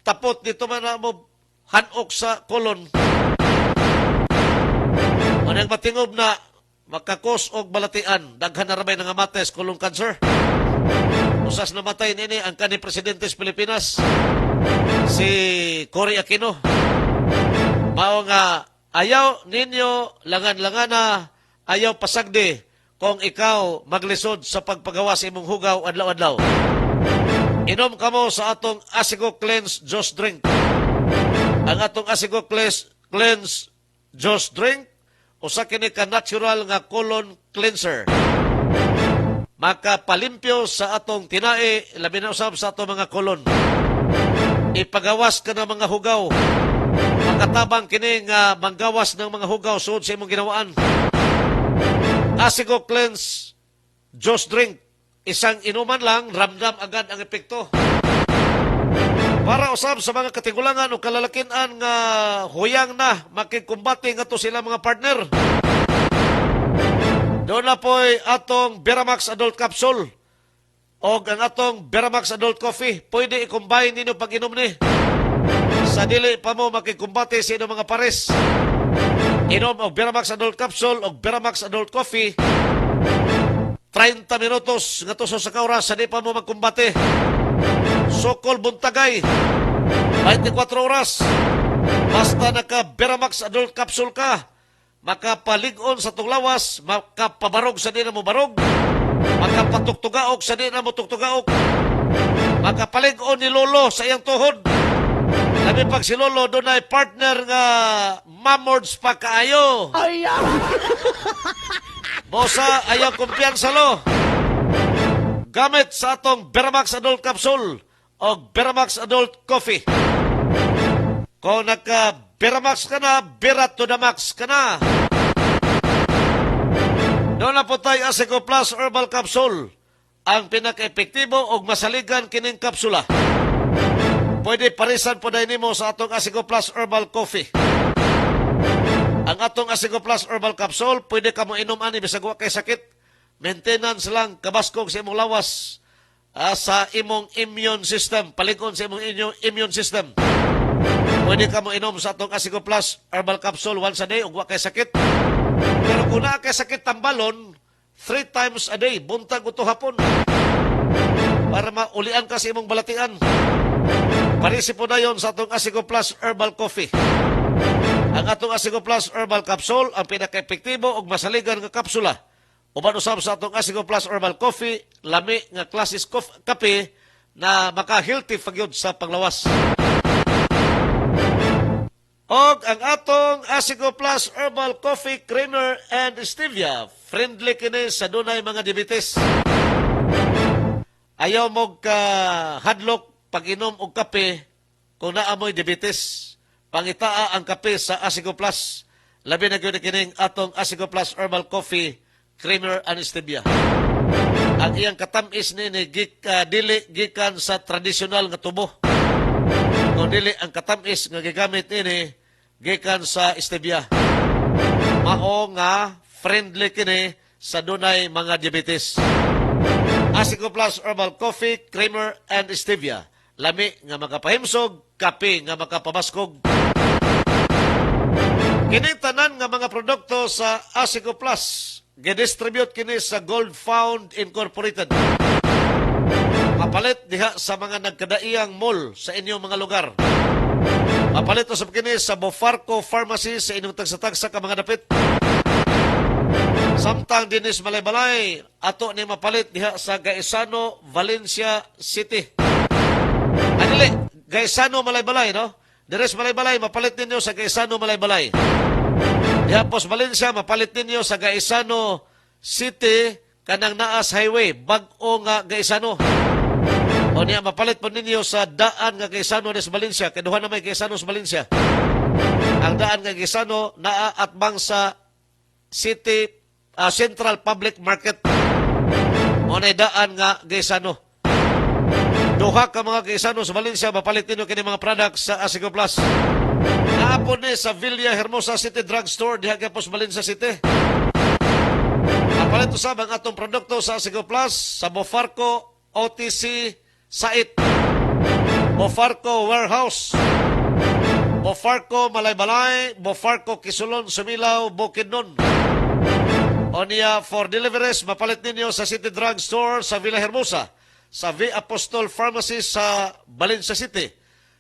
tapot, dito man na mo, hanok sa kulon. Manang matingob na, makakos og balatian, daghan na ramay ng amates, kulong cancer. Usas namatay nini ang kanhi presidente sa Pilipinas, si Cory Aquino. Mao nga ayaw ninyo langan-langana, ayaw pasagdi kung ikaw maglisod sa pagpagawa sa imong hugaw adlaw-adlaw. Inom kamo sa atong Asigo Cleanse Juice Drink. Ang atong Asigo Cleanse Juice Drink, usa kini ka natural nga colon cleanser. Makapalimpyo sa atong tinae, labi na usab sa atong mga kolon. Ipagawas ka ng mga hugaw. Makatabang kini nga manggawas ng mga hugaw suod sa imong ginawaan. Asigo Cleanse Juice Drink. Isang inuman lang, ramdam agad ang epekto. Para usab sa mga katigulangan o kalalakinan nga huyang na makikumbati nga to sila mga partner. Doon na po'y atong Veramax Adult Capsule o ang atong Veramax Adult Coffee. Pwede i-combine ninyo pag-inom ni. Sa dili pa mo makikumbati sa inyong mga pares. Inom o Veramax Adult Capsule o Veramax Adult Coffee. 30 minutos nga to sa kauras sa di pa mo magkumbati. Sokol buntagay. 24 oras. Basta naka Veramax Adult Capsule ka, makapalig-on sa tong lawas, makapabarog sa di na mo barog, makapatuktugaok sa di na mo tuktugaok, makapalig-on ni Lolo sa iyang tuhod. Labi pag si Lolo doon ay partner nga mamords pa kaayo. Bosa, ayaw kumpiyansa lo. Gamit sa atong Veramax Adult Capsule o Veramax Adult Coffee. Kung naka-Veramax ka na, Vera to the Max ka na. Doon na po tayo Asigo Plus Herbal Capsule. Ang pinaka-epektibo o masaligan kining kapsula. Pwede parisan po dahil mo sa atong Asigo Plus Herbal Coffee. Ang atong Asigo Plus Herbal Capsule, pwede ka mo inom ani bisag wa kay sakit. Maintenance lang, kabaskog sa imong lawas, sa imong immune system, palig-on sa imong immune system. Pwede ka mo inom sa atong Asigo Plus Herbal Capsule once a day ug wa kay sakit. Pero kung na kay sakit tambalon, 3 times a day, buntag uto hapon. Para maulian ka sa imong balatian. Parisi po na yon sa atong Asigo Plus Herbal Coffee. Ang atong Asigo Plus Herbal Capsule, ang pinaka-epektibo ug masaligan nga kapsula. Uban usab sa atong Asigo Plus Herbal Coffee, lami nga klasis kape na maka-healthy pagyud sa panglawas. Og ang atong Asigo Plus Herbal Coffee Creamer and Stevia, friendly kini sa dunay mga diabetes. Ayaw mo ka hadlok pag-inom og kape kung naamoy diabetes. Pangitaa ang kape sa Asigo Plus. Labi na gyud kining atong Asigo Plus Herbal Coffee Creamer and Stevia. Ang iyang katamis ni dili gikan sa tradisyonal nga tubo. Kung dili ang katamis nga gigamit ini gikan sa stevia. Mao nga friendly kini sa dunay mga diabetes. Asigo Plus Herbal Coffee Creamer and Stevia. Lami nga makapahimsog, kape nga makapabaskog. Kini tanan nga mga produkto sa Asigo Plus, gidistribute kini sa Gold Found Incorporated. Mapalit diha sa mga nagkadaiyang mall sa inyong mga lugar. Mapalit usab kini sa Bofarco Pharmacy sa inyong tagsa-tagsa ka mga dapit. Samtang dinis balay-balay, ato ni mapalit diha sa Gaisano, Valencia City. Anili, Gaisano Malay-Balay, no? Dires Malay-Balay, mapalit ninyo sa Gaisano Malay-Balay. Diha pos Valencia, mapalit ninyo sa Gaisano City, kanang Naas Highway, bag-o nga Gaisano. O niya, mapalit po ninyo sa daan nga Gaisano des Valencia, kinuha na may Gaisano sa Valencia. Ang daan nga Gaisano, naa atbang sa City Central Public Market. O na daan nga Gaisano. Duha ka mga Gaisano sa Valencia, mapalit ninyo kini mga products sa Asigo Plus. Naapon ni sa Villa Hermosa City Drugstore, diha kapos Valencia City. Mapalit usab ang atong produkto sa Asigo Plus sa Bofarco OTC Sait, Bofarco Warehouse, Bofarco Malay-Balay, Bofarco Kisulon, Sumilaw, Bukidnon. O niya, for deliveries, mapalit ninyo sa City Drug Store sa Villa Hermosa, sa V. Apostol Pharmacy sa Valencia City,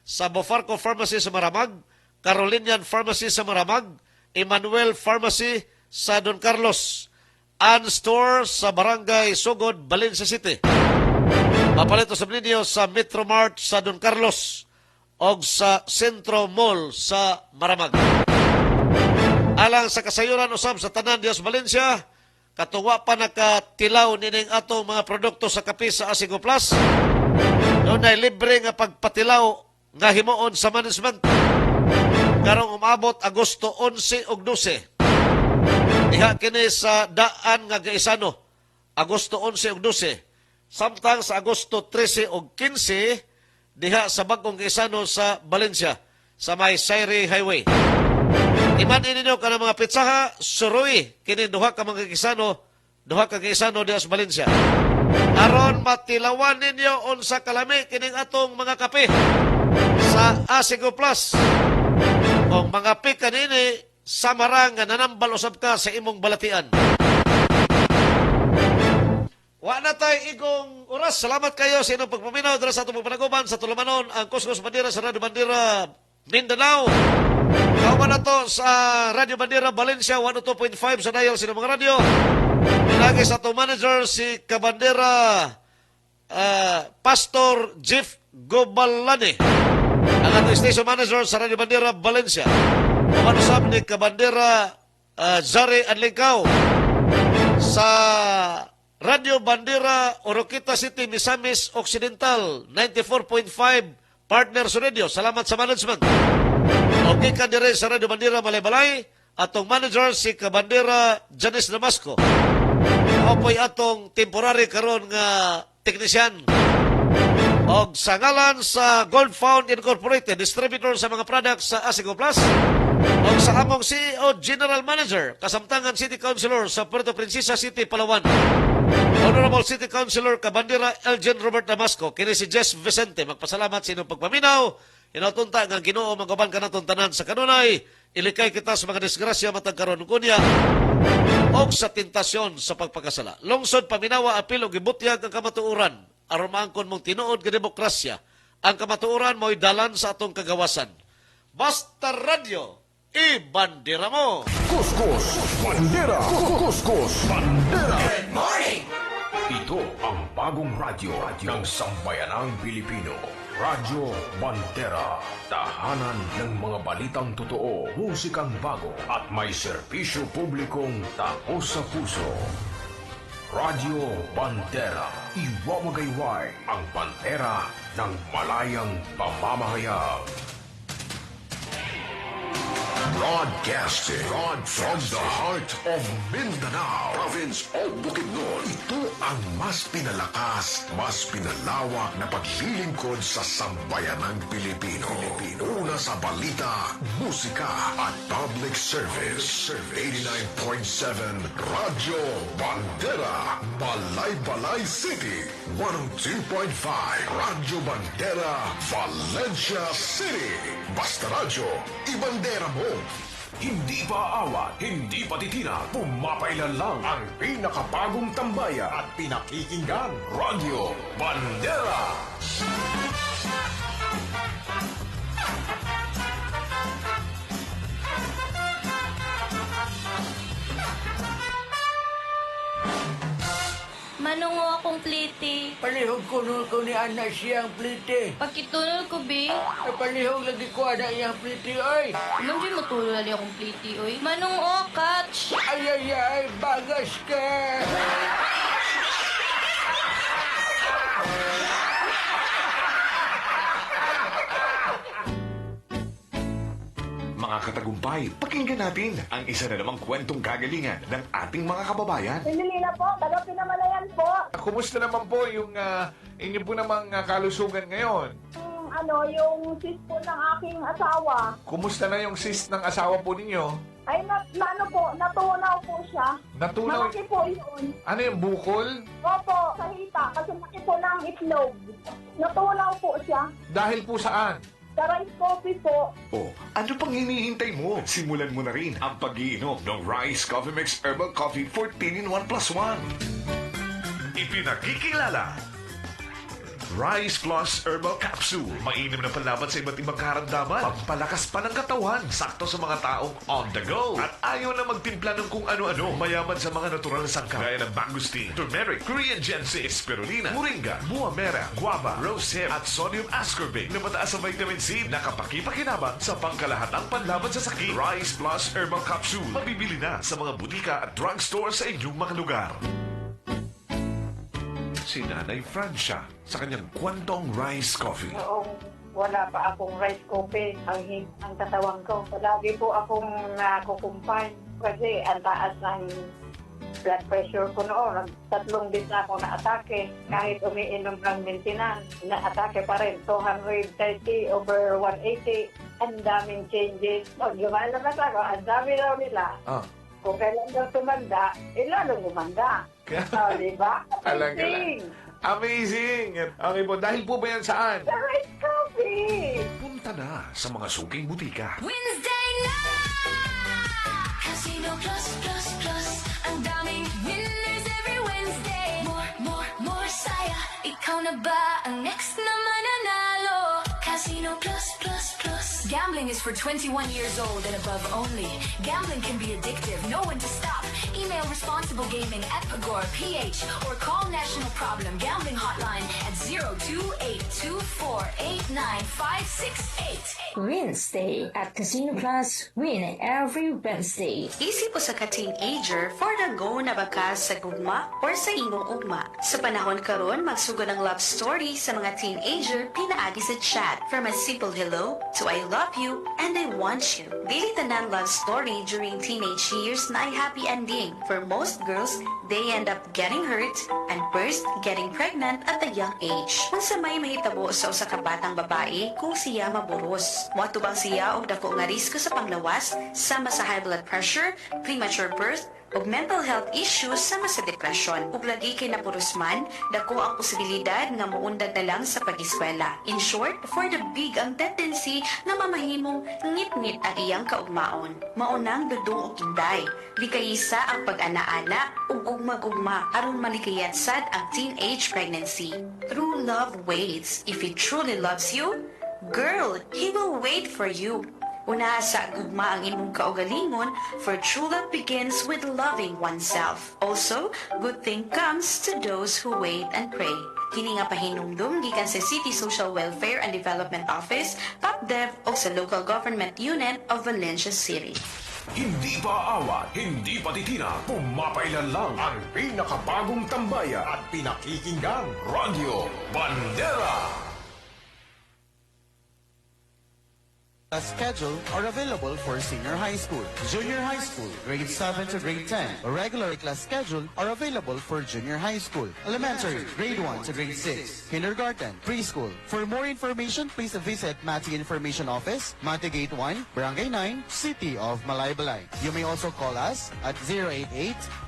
sa Bofarco Pharmacy sa Maramag, Carolinian Pharmacy sa Maramag, Emmanuel Pharmacy sa Don Carlos, Ann Store sa Barangay Sugod, Valencia City. Mapalit usab ninyo sa Metromart sa Don Carlos o sa Centro Mall sa Maramag. Alang sa kasayuran usab sa tanan dios Valencia, katuwa pa nakatilaw nining atong mga produkto sa kape sa Asigo Plus. Doon ay libre nga pagpatilaw nga himuon sa management. Karong umabot Agosto 11 ug 12. Diha kini sa daan nga Gaisano, Agosto 11 ug 12. Samtang sa Agosto 13 o 15, diha sa Bagong Gaisano sa Valencia, sa may Sairi Highway. Iman ninyo ka ng mga pitsaha, suruy, kini duha ka mga Gaisano, duha ka Gaisano diha sa Valencia. Aron matilawan ninyo unsa kalami kining atong mga kape sa Asigo Plus. Kung mga pika nini, samarang nga nanambal usab ka sa imong balatian. Wa na tayo igong oras. Salamat kayo sa inyong pagpaminaw dara sa atong panaguban sa Tulumanon, ang Kuskus Bandera sa Radio Bandera Mindanao. Kauban na to sa Radio Bandera Valencia 102.5 sa dial sa mga radio. Ilagi sa atong manager si Kabandera Pastor Jeff Gobalane, ang atong station manager sa Radio Bandera Valencia. Kumanusap ni Kabandera Zare Anlingkaw sa Radio Bandera Oroquita City, Misamis Occidental 94.5 Partners Radio. Salamat sa management. Okay ka dire sa Radio Bandera Malay-Balay, atong manager si Kabandera Janice Damasco. Apoy atong temporary karon nga teknisyan. Og sa ngalan sa Gold Found Incorporated, distributor sa mga products sa Asigo Plus, og sa among CEO General Manager, kasamtangan City Councilor sa Puerto Princesa City, Palawan, Honorable City Councilor Kabandera Elgin Robert Damasco, kini si Jess Vicente, magpasalamat sa inyong pagpaminaw. Inatunta nga Ginoo magaban ka natong tanan sa kanunay, ilikay kita sa mga disgrasya matag karon kunya og sa tentasyon sa pagpakasala. Lungsod paminawa apil og gibutyag ang kamatuoran aron maangkon mong tinuod nga demokrasya. Ang kamatuoran mo'y dalan sa atong kagawasan. Basta Radio, i-bandera mo! Kuskus Bandera! Kuskus Bandera! Good morning! Ito ang bagong radyo ng sambayanang Pilipino. Radyo Bandera. Tahanan ng mga balitang totoo, musikang bago, at may serbisyo publikong taos sa puso. Radyo Bandera. Iwawagayway ang bandera ng malayang pamamahayag. Broadcasting from the heart of Mindanao, province of Bukidnon. Ito ang mas pinalakas, mas pinalawak na paglilingkod sa sambayanang Pilipino. Una sa balita, musika at public service. 89.7 Radyo Bandera, Balay-Balay City. 102.5 Radyo Bandera, Valencia City. Basta Radyo, ibandera mo! Hindi pa aawat, hindi pa titinak, pumapailan lang ang pinakabagong tambayan at pinakikinggan, Radyo Bandera. Manungo akong pliti. Palihog ko ni Ana siyang plite. Pagkitulog ko, be. Palihog lagi ko ana iyang plite, oy. Alam di matulog na akong pliti, oy. Manungo, catch. Ay, bagas ka. Mga katagumpay, pakinggan natin ang isa na namang kwentong kagalingan ng ating mga kababayan. Pimilina po, taga Pinamalayan po. Kumusta naman po yung inyo po namang kalusugan ngayon? Yung sis po ng aking asawa. Kumusta na yung cyst ng asawa po ninyo? Ay, natunaw po siya. Natunaw? Malaki po yun. Ano yung bukol? Opo, sa hita, kasi laki po ng itlog. Natunaw po siya. Dahil po saan? Sa rice coffee po. Oh, ano pang hinihintay mo? Simulan mo na rin ang pag-iinom ng Rice Coffee Mix Herbal Coffee 14 in 1 plus 1. Ipinakikilala Rice Plus Herbal Capsule. Mainam na panlaban sa iba't ibang karamdaman. Pagpalakas pa ng katawan. Sakto sa mga taong on the go. At ayaw na magtimpla ng kung ano-ano. Mayaman sa mga natural na sangkap. Gaya ng mangosteen, turmeric, Korean ginseng, spirulina, moringa, buwa mera, guava, rosehip, at sodium ascorbate na mataas sa vitamin C na kapakipakinabang sa pangkalahatang panlaban sa sakit. Rice Plus Herbal Capsule. Mabibili na sa mga butika at drugstore sa inyong mga lugar. Si Nanay Francia sa kanyang kwentong rice coffee. Noong wala pa akong rice coffee, ang katawan ko. Lagi po akong nakukumpay kasi ang taas ng blood pressure ko noon. 3 din na ako na-atake. Kahit umiinom ng maintenance, na-atake pa rin. 230/180. Ang daming changes. Pag lumalabas ako, ang dami daw nila. Kung kailan daw tumanda, lalong gumanda. Diba? Amazing! Amazing! Okay po, dahil po ba yan saan? Sa rice coffee! Punta na sa mga suking butika. Wednesday na! Casino Plus, Plus, Plus. Ang daming winners every Wednesday. More saya. Ikaw na ba ang next na mananalo? Casino Plus, Plus, Plus. Gambling is for 21 years old and above only. Gambling can be addictive. Know when to stop. Email responsible gaming at Pagor PH or call National Problem Gambling Hotline at 0282489568. Wednesday at Casino Plus, win every Wednesday. Isip ko sa ka-teenager for the go na baka sa gugma or sa imong ugma. Sa panahon karon magsugod ng love story sa mga teenager pinaagi sa chat. From a simple hello to I love you and I want you. Dili tanang love story during teenage years na ay happy ending. For most girls, they end up getting hurt and first getting pregnant at a young age. Kung sa may mahitabo sa usa ka batang babae kung siya maburos. Moatubang siya og dako nga risko sa panglawas sama sa high blood pressure, premature birth, ug mental health issues sama sa depression. Ug lagi kay napuros man, dako ang posibilidad nga muundag na lang sa pag-eskwela. In short, for the big ang tendency na mamahimong ngit-ngit ang iyang kaugmaon. Maunang dudong ug kinday. Di kaysa ang pag-ana-ana ug ugma-ugma aron malikayat sad ang teenage pregnancy. True love waits. If he truly loves you, girl, he will wait for you. Una sa gugma ang imong kaugalingon, for true love begins with loving oneself. Also, good thing comes to those who wait and pray. Kini nga pahinumdum gikan sa City Social Welfare and Development Office, PAPDEV o sa Local Government Unit of Valencia City. Hindi pa awat, hindi pa titinak, pumapailan lang ang pinakabagong tambayan at pinakikinggan, Radyo Bandera. Schedule are available for senior high school, junior high school, grade 7 to grade 10. A regular class schedule are available for junior high school, elementary, grade 1 to grade 6, kindergarten, preschool. For more information, please visit Mati Information Office, Mati Gate 1, Barangay 9, City of Malaybalay. You may also call us at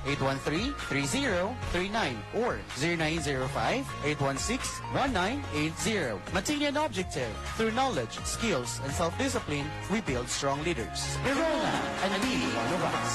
088-813-3039 or 0905-816-1980. Matinian Objective, through knowledge, skills, and self-discipline, discipline, we build strong leaders. Enroll na and be one of us.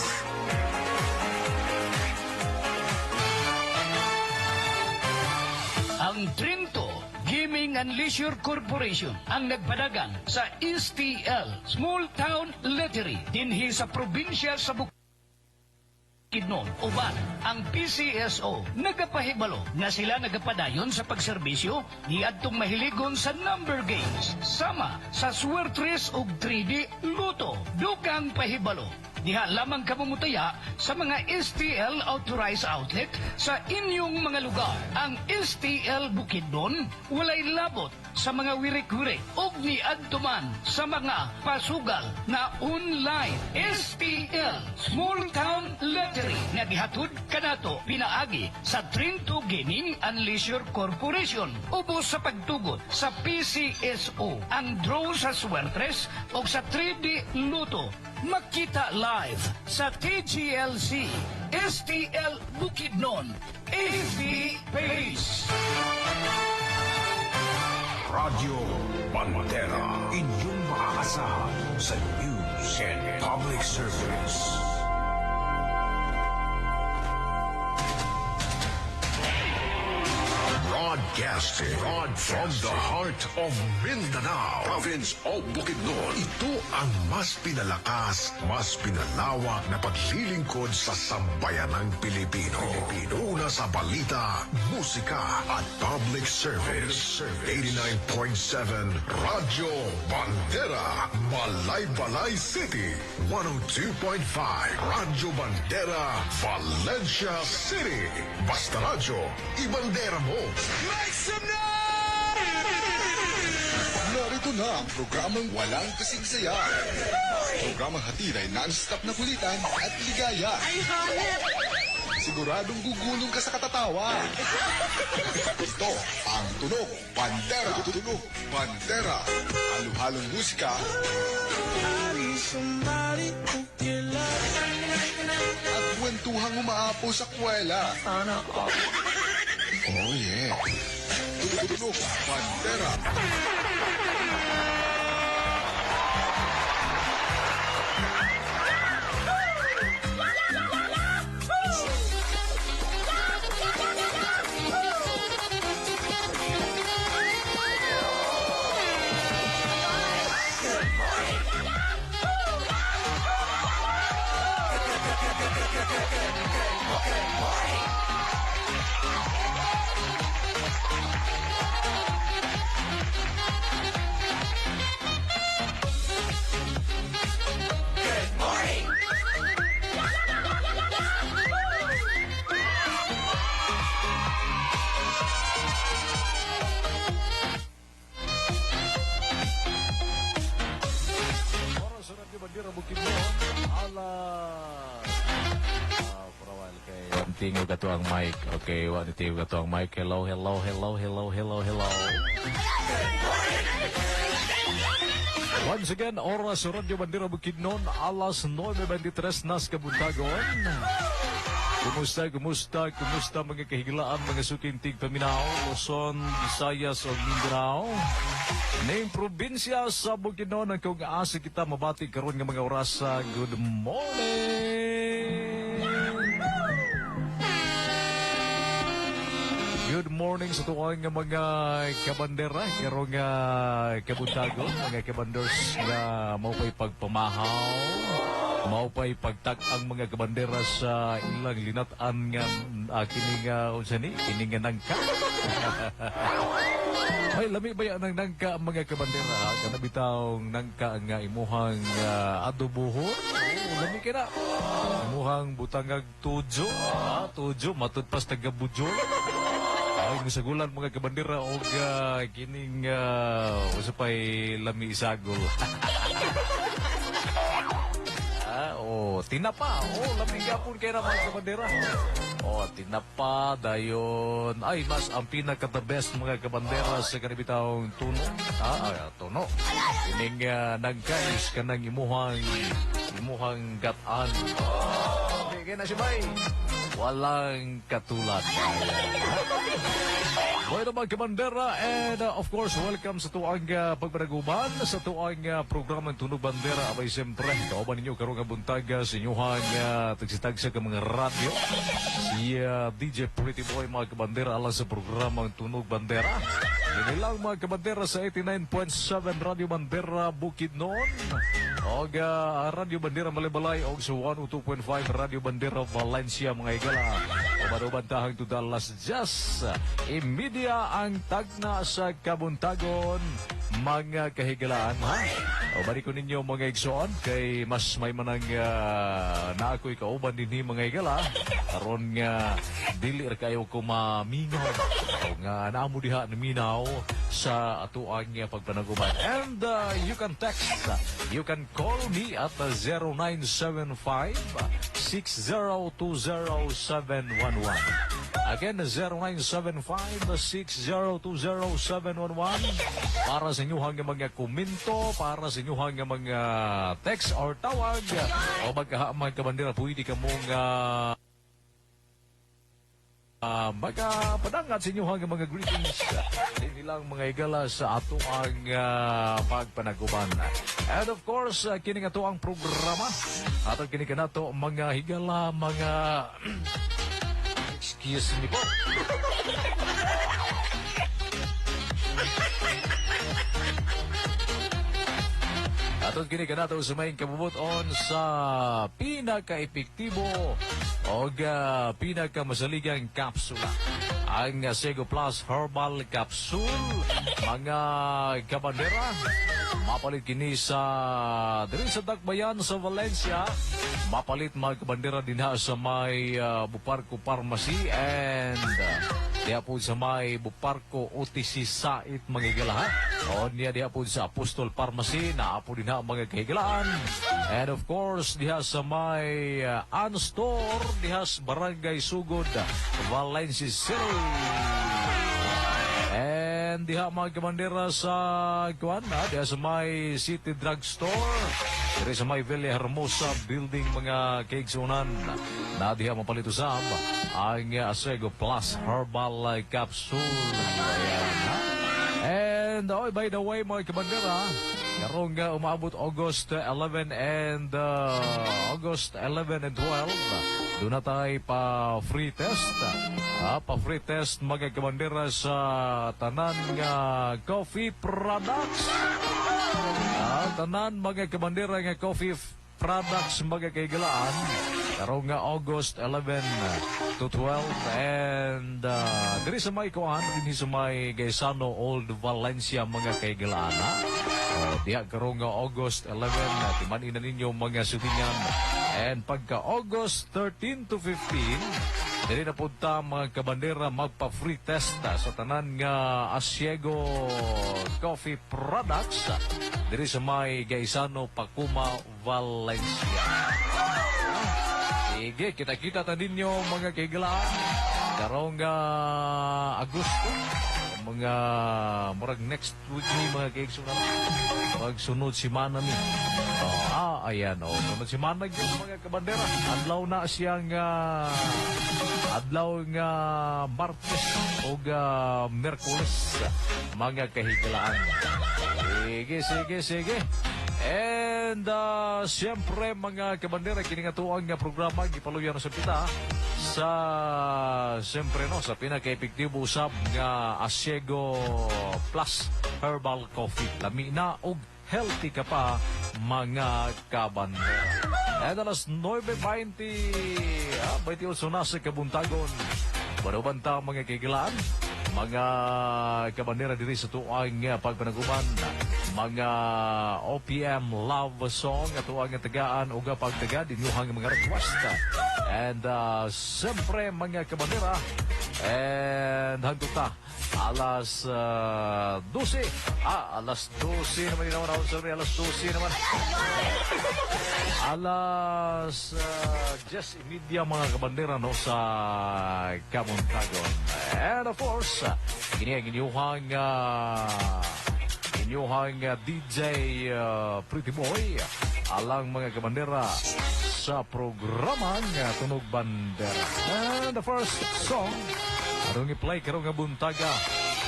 Ang Trinto Gaming and Leisure Corporation ang nagpadagan sa STL Small Town Lottery dinhi sa probinsya sa Bukidnon. Uban, ang PCSO nagapahibalo na sila nagapadayon sa pagserbisyo ni adtong mahiligon sa number games sama sa Swertres ug 3D Luto. Dukang pahibalo diha lamang kamumutaya sa mga STL authorized outlet sa inyong mga lugar. Ang STL Bukidnon walay labot sa mga wirik-wirik ug niadto man sa mga pasugal na online. STL Small Town Lottery nga gihatod kanato pinaagi sa Trinto Gaming and Leisure Corporation. Ubos sa pagtugot sa PCSO ang draw sa Swertres o sa 3D Luto. Makita live sa TGLC STL Bukidnon AV Page. Radyo Bandera, inyong maaasahan sa news and public service. Broadcasting from the heart of Mindanao, province of Bukidnon. Ito ang mas pinalakas, mas pinalawak na paglilingkod sa sambayanang Pilipino. Una sa balita, musika at public service. 89.7 Radyo Bandera, Malaybalay City. 102.5 Radyo Bandera, Valencia City. Basta Radyo, ibandera mo. Make some noise! Narito na ang programang walang kasing saya. Programang hatid ay non-stop na kulitan at ligaya. Ay, hanep! Siguradong gugulong ka sa katatawa. Ito ang Tunog Bandera. Tunog Bandera. Halo-halong musika. At kwentuhang umaapo sa kwela. Sana ako. Oh yeah. Tunog Bandera. Tingo gato ang mic. Okay, wala tingo gato ang mic. Hello. Once again, oras sa Radyo Bandera Bukidnon, alas 9:23 nas kabuntagon. Kumusta mga kahigilaan, mga sukintig paminaw, Luzon, Visayas o Mindanao. Ning probinsya sa Bukidnon ang kung aasa kita mabati karon nga mga oras. Good morning! Good morning sa tuwang nga mga kabandera, karong kabuntagon, mga kabanders nga maupay pagpamahaw, maupay pagtag ang mga kabandera sa ilang linatan nga kining unsani, kining nangka. May lami ba yan ang nangka ang mga kabandera? Kanabitawng nangka nga imuhang adobohon? Lami ka na. Imuhang butangag tujo, tujo, matudpas tagabudyo. Ay, musagulan mga kabandera o kining usapay lami isagol. Tinapa. Lami gapon kayo na mga kabandera. Tinapa, dayon. Ay, mas ang pinaka-the best mga kabandera sa kanibitawang tuno. Tuno. Kining nagkais ka ng imuhang gatan. Kaya na siya bay. Walang katulad. Bueno mga kabandera, and of course, welcome sa tuang pagpanaguban sa tuang programang Tunog Bandera. Abay siyempre, kauban ninyo karong buntag sa inyuhang tagsitagsa ka mga radyo. Si DJ Pretty Boy mga kabandera alang sa programang Tunog Bandera. Inilang mga kabandera sa 89.7 Radio Bandera Bukidnon. Og Radio Bandera Malibalay og sa 102.5 Radio Bandera Valencia mga igala. O madubantahang tudal las Jazz. Media ang tagna sa kabuntagon mga kahigalaan. O balik ko ninyo mga igsoon kay mas may manang naakoy kauban din mga igala. Karon nga dili kayo kumaminaw o nga naamo diha naminaw sa atuang pagpanaguban. And you can text, you can call me at 0975-6020-711. Again, 0975-6020-711 para sa inyong mga komento, para sa inyong mga text or tawag o mga kabandera, pwede ka mong magpadangat sa inyong mga greetings din nilang mga igala sa ato ang pagpanaguban. And of course, kini nga to ang programa at kini ka na to mga higala, mga excuse me po. Aton kini ka na to sa may kabubuton sa pinaka-epektibo o pinaka-masaligang kapsula. Ang Sego Plus Herbal Capsule, mga kabandera, mapalit kini sa diri sa Dakbayan sa Valencia. Mapalit mga kabandera din ha sa may Buparco Pharmacy and diya po sa may Buparco OTC Sait mga higala. O niya diya po sa Apostol Pharmacy na po din ha mga kahigalaan. And of course diha sa may Anstore diha sa Barangay Sugod, Valencia City. And diha mga kabandera sa diha sa may City Drugstore, diha sa may Villa Hermosa Building mga kaigsunan na diha mapalito sa ang Asego Plus Herbal Capsule. Ayan, ha? And by the way mga kabandera, karong umaabot August 11 and August 11 and 12, doon na tayo pa free test. Pa-free test mga kabandera sa tanan nga coffee products. Tanan mga kabandera nga coffee products mga kaigalaan. Karong nga August 11 to 12 and diri sa may kuan, dinhi sa may Gaisano Old Valencia mga kaigalaan. Diha karong nga August 11 timanin na ninyo mga sutingan. And pagka August 13 to 15, dili na punta mga kabandera magpa-free test sa tanan nga Asiego Coffee Products diri sa may Gaisano, Pacuma, Valencia. Sige, kita-kita ta ninyo mga kaigalaan karong Agosto, mga murag next week ni mga kaigsunan, magsunod si Manami. Ayan, sunod si Manag yung mga kabandera. Adlaw na siyang adlaw nga Martes o Merkules mga kahigalaan. Sige. And siyempre mga kabandera, kini nga tuang nga programa gipaluyan sa pita sa siyempre sa pinaka-epektibo usab nga Asiego Plus Herbal Coffee. Lami na og healthy ka pa mga kabandera. And alas 9:20 na sa kabuntagon. Barubanta mga kaigalaan, mga kabandera diri sa tuang pagpanaguban, mga OPM love song at tuang tagaan o pagtaga dinyuhang mga request. And siyempre mga kabandera, and hangtong ta alas 12. Alas 12 naman yun naman. Sorry, alas 12 naman. Alas 10:30 mga kabandera sa Kamuntagon. And of course, inyuhang DJ Pretty Boy alang mga kabandera sa programang Tunog Bandera. And the first song, karong i-play karong buntaga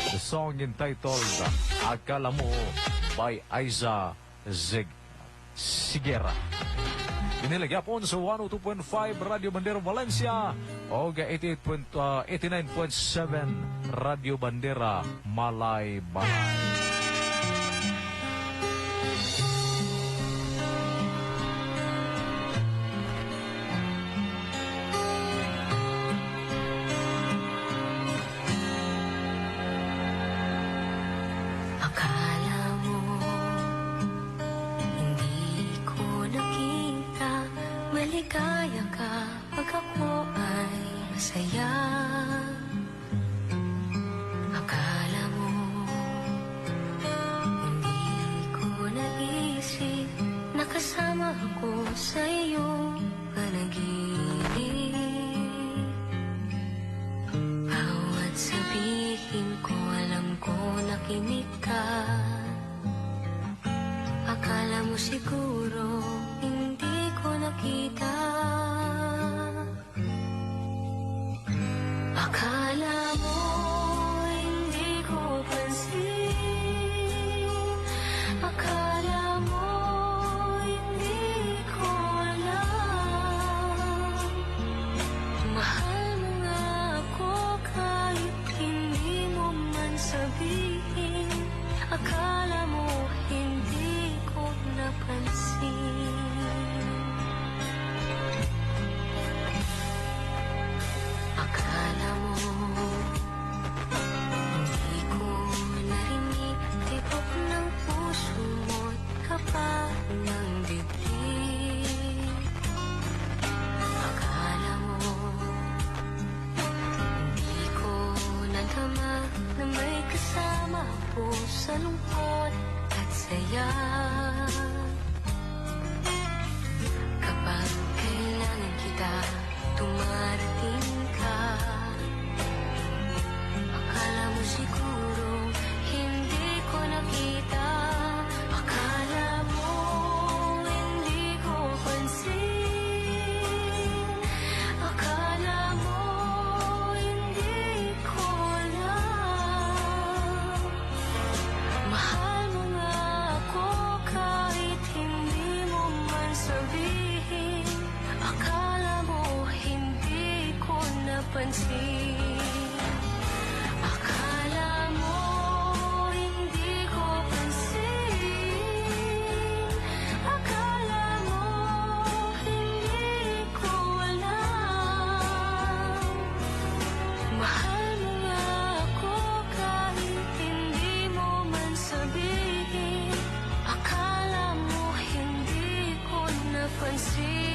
The song entitled Akala Mo by Aiza Sigera. Inilagyapon sa 102.5 Radio Bandera Valencia o 89.7 Radio Bandera Malay Balay. Akala mo hindi ko nakita, maligaya ka pag ako ay masaya. Akala mo hindi ko naisip, nakasama ako sa iyong panaginip. Bawat sabihin ko, alam ko nakinig ka. Akala mo siguro hindi ko nakita. Akala mo hindi ko pansin. Akala mo hindi ko alam. Mahal mo nga ako kahit hindi mo man sabihin. Akala mo hindi ko napansin. Akala mo hindi ko narinig tibok ng puso mo't kapal ng dibdib. Akala mo hindi ko nadama na may kasama ako sa lungkot at saya. Kapag kailangan kita, dumarating ka. Akala mo siguro hindi ko nakita. Akala mo hindi ko pansin. Akala mo hindi ko alam. Mahal mo nga ako kahit hindi mo man sabihin. Akala mo hindi ko napansin. Akala mo hindi ko pansin. Akala mo hindi ko alam. Mahal mo nga ako kahit hindi mo man sabihin. Akala mo hindi ko napansin.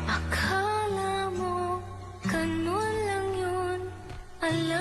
Akala mo ganun lang yun. Alam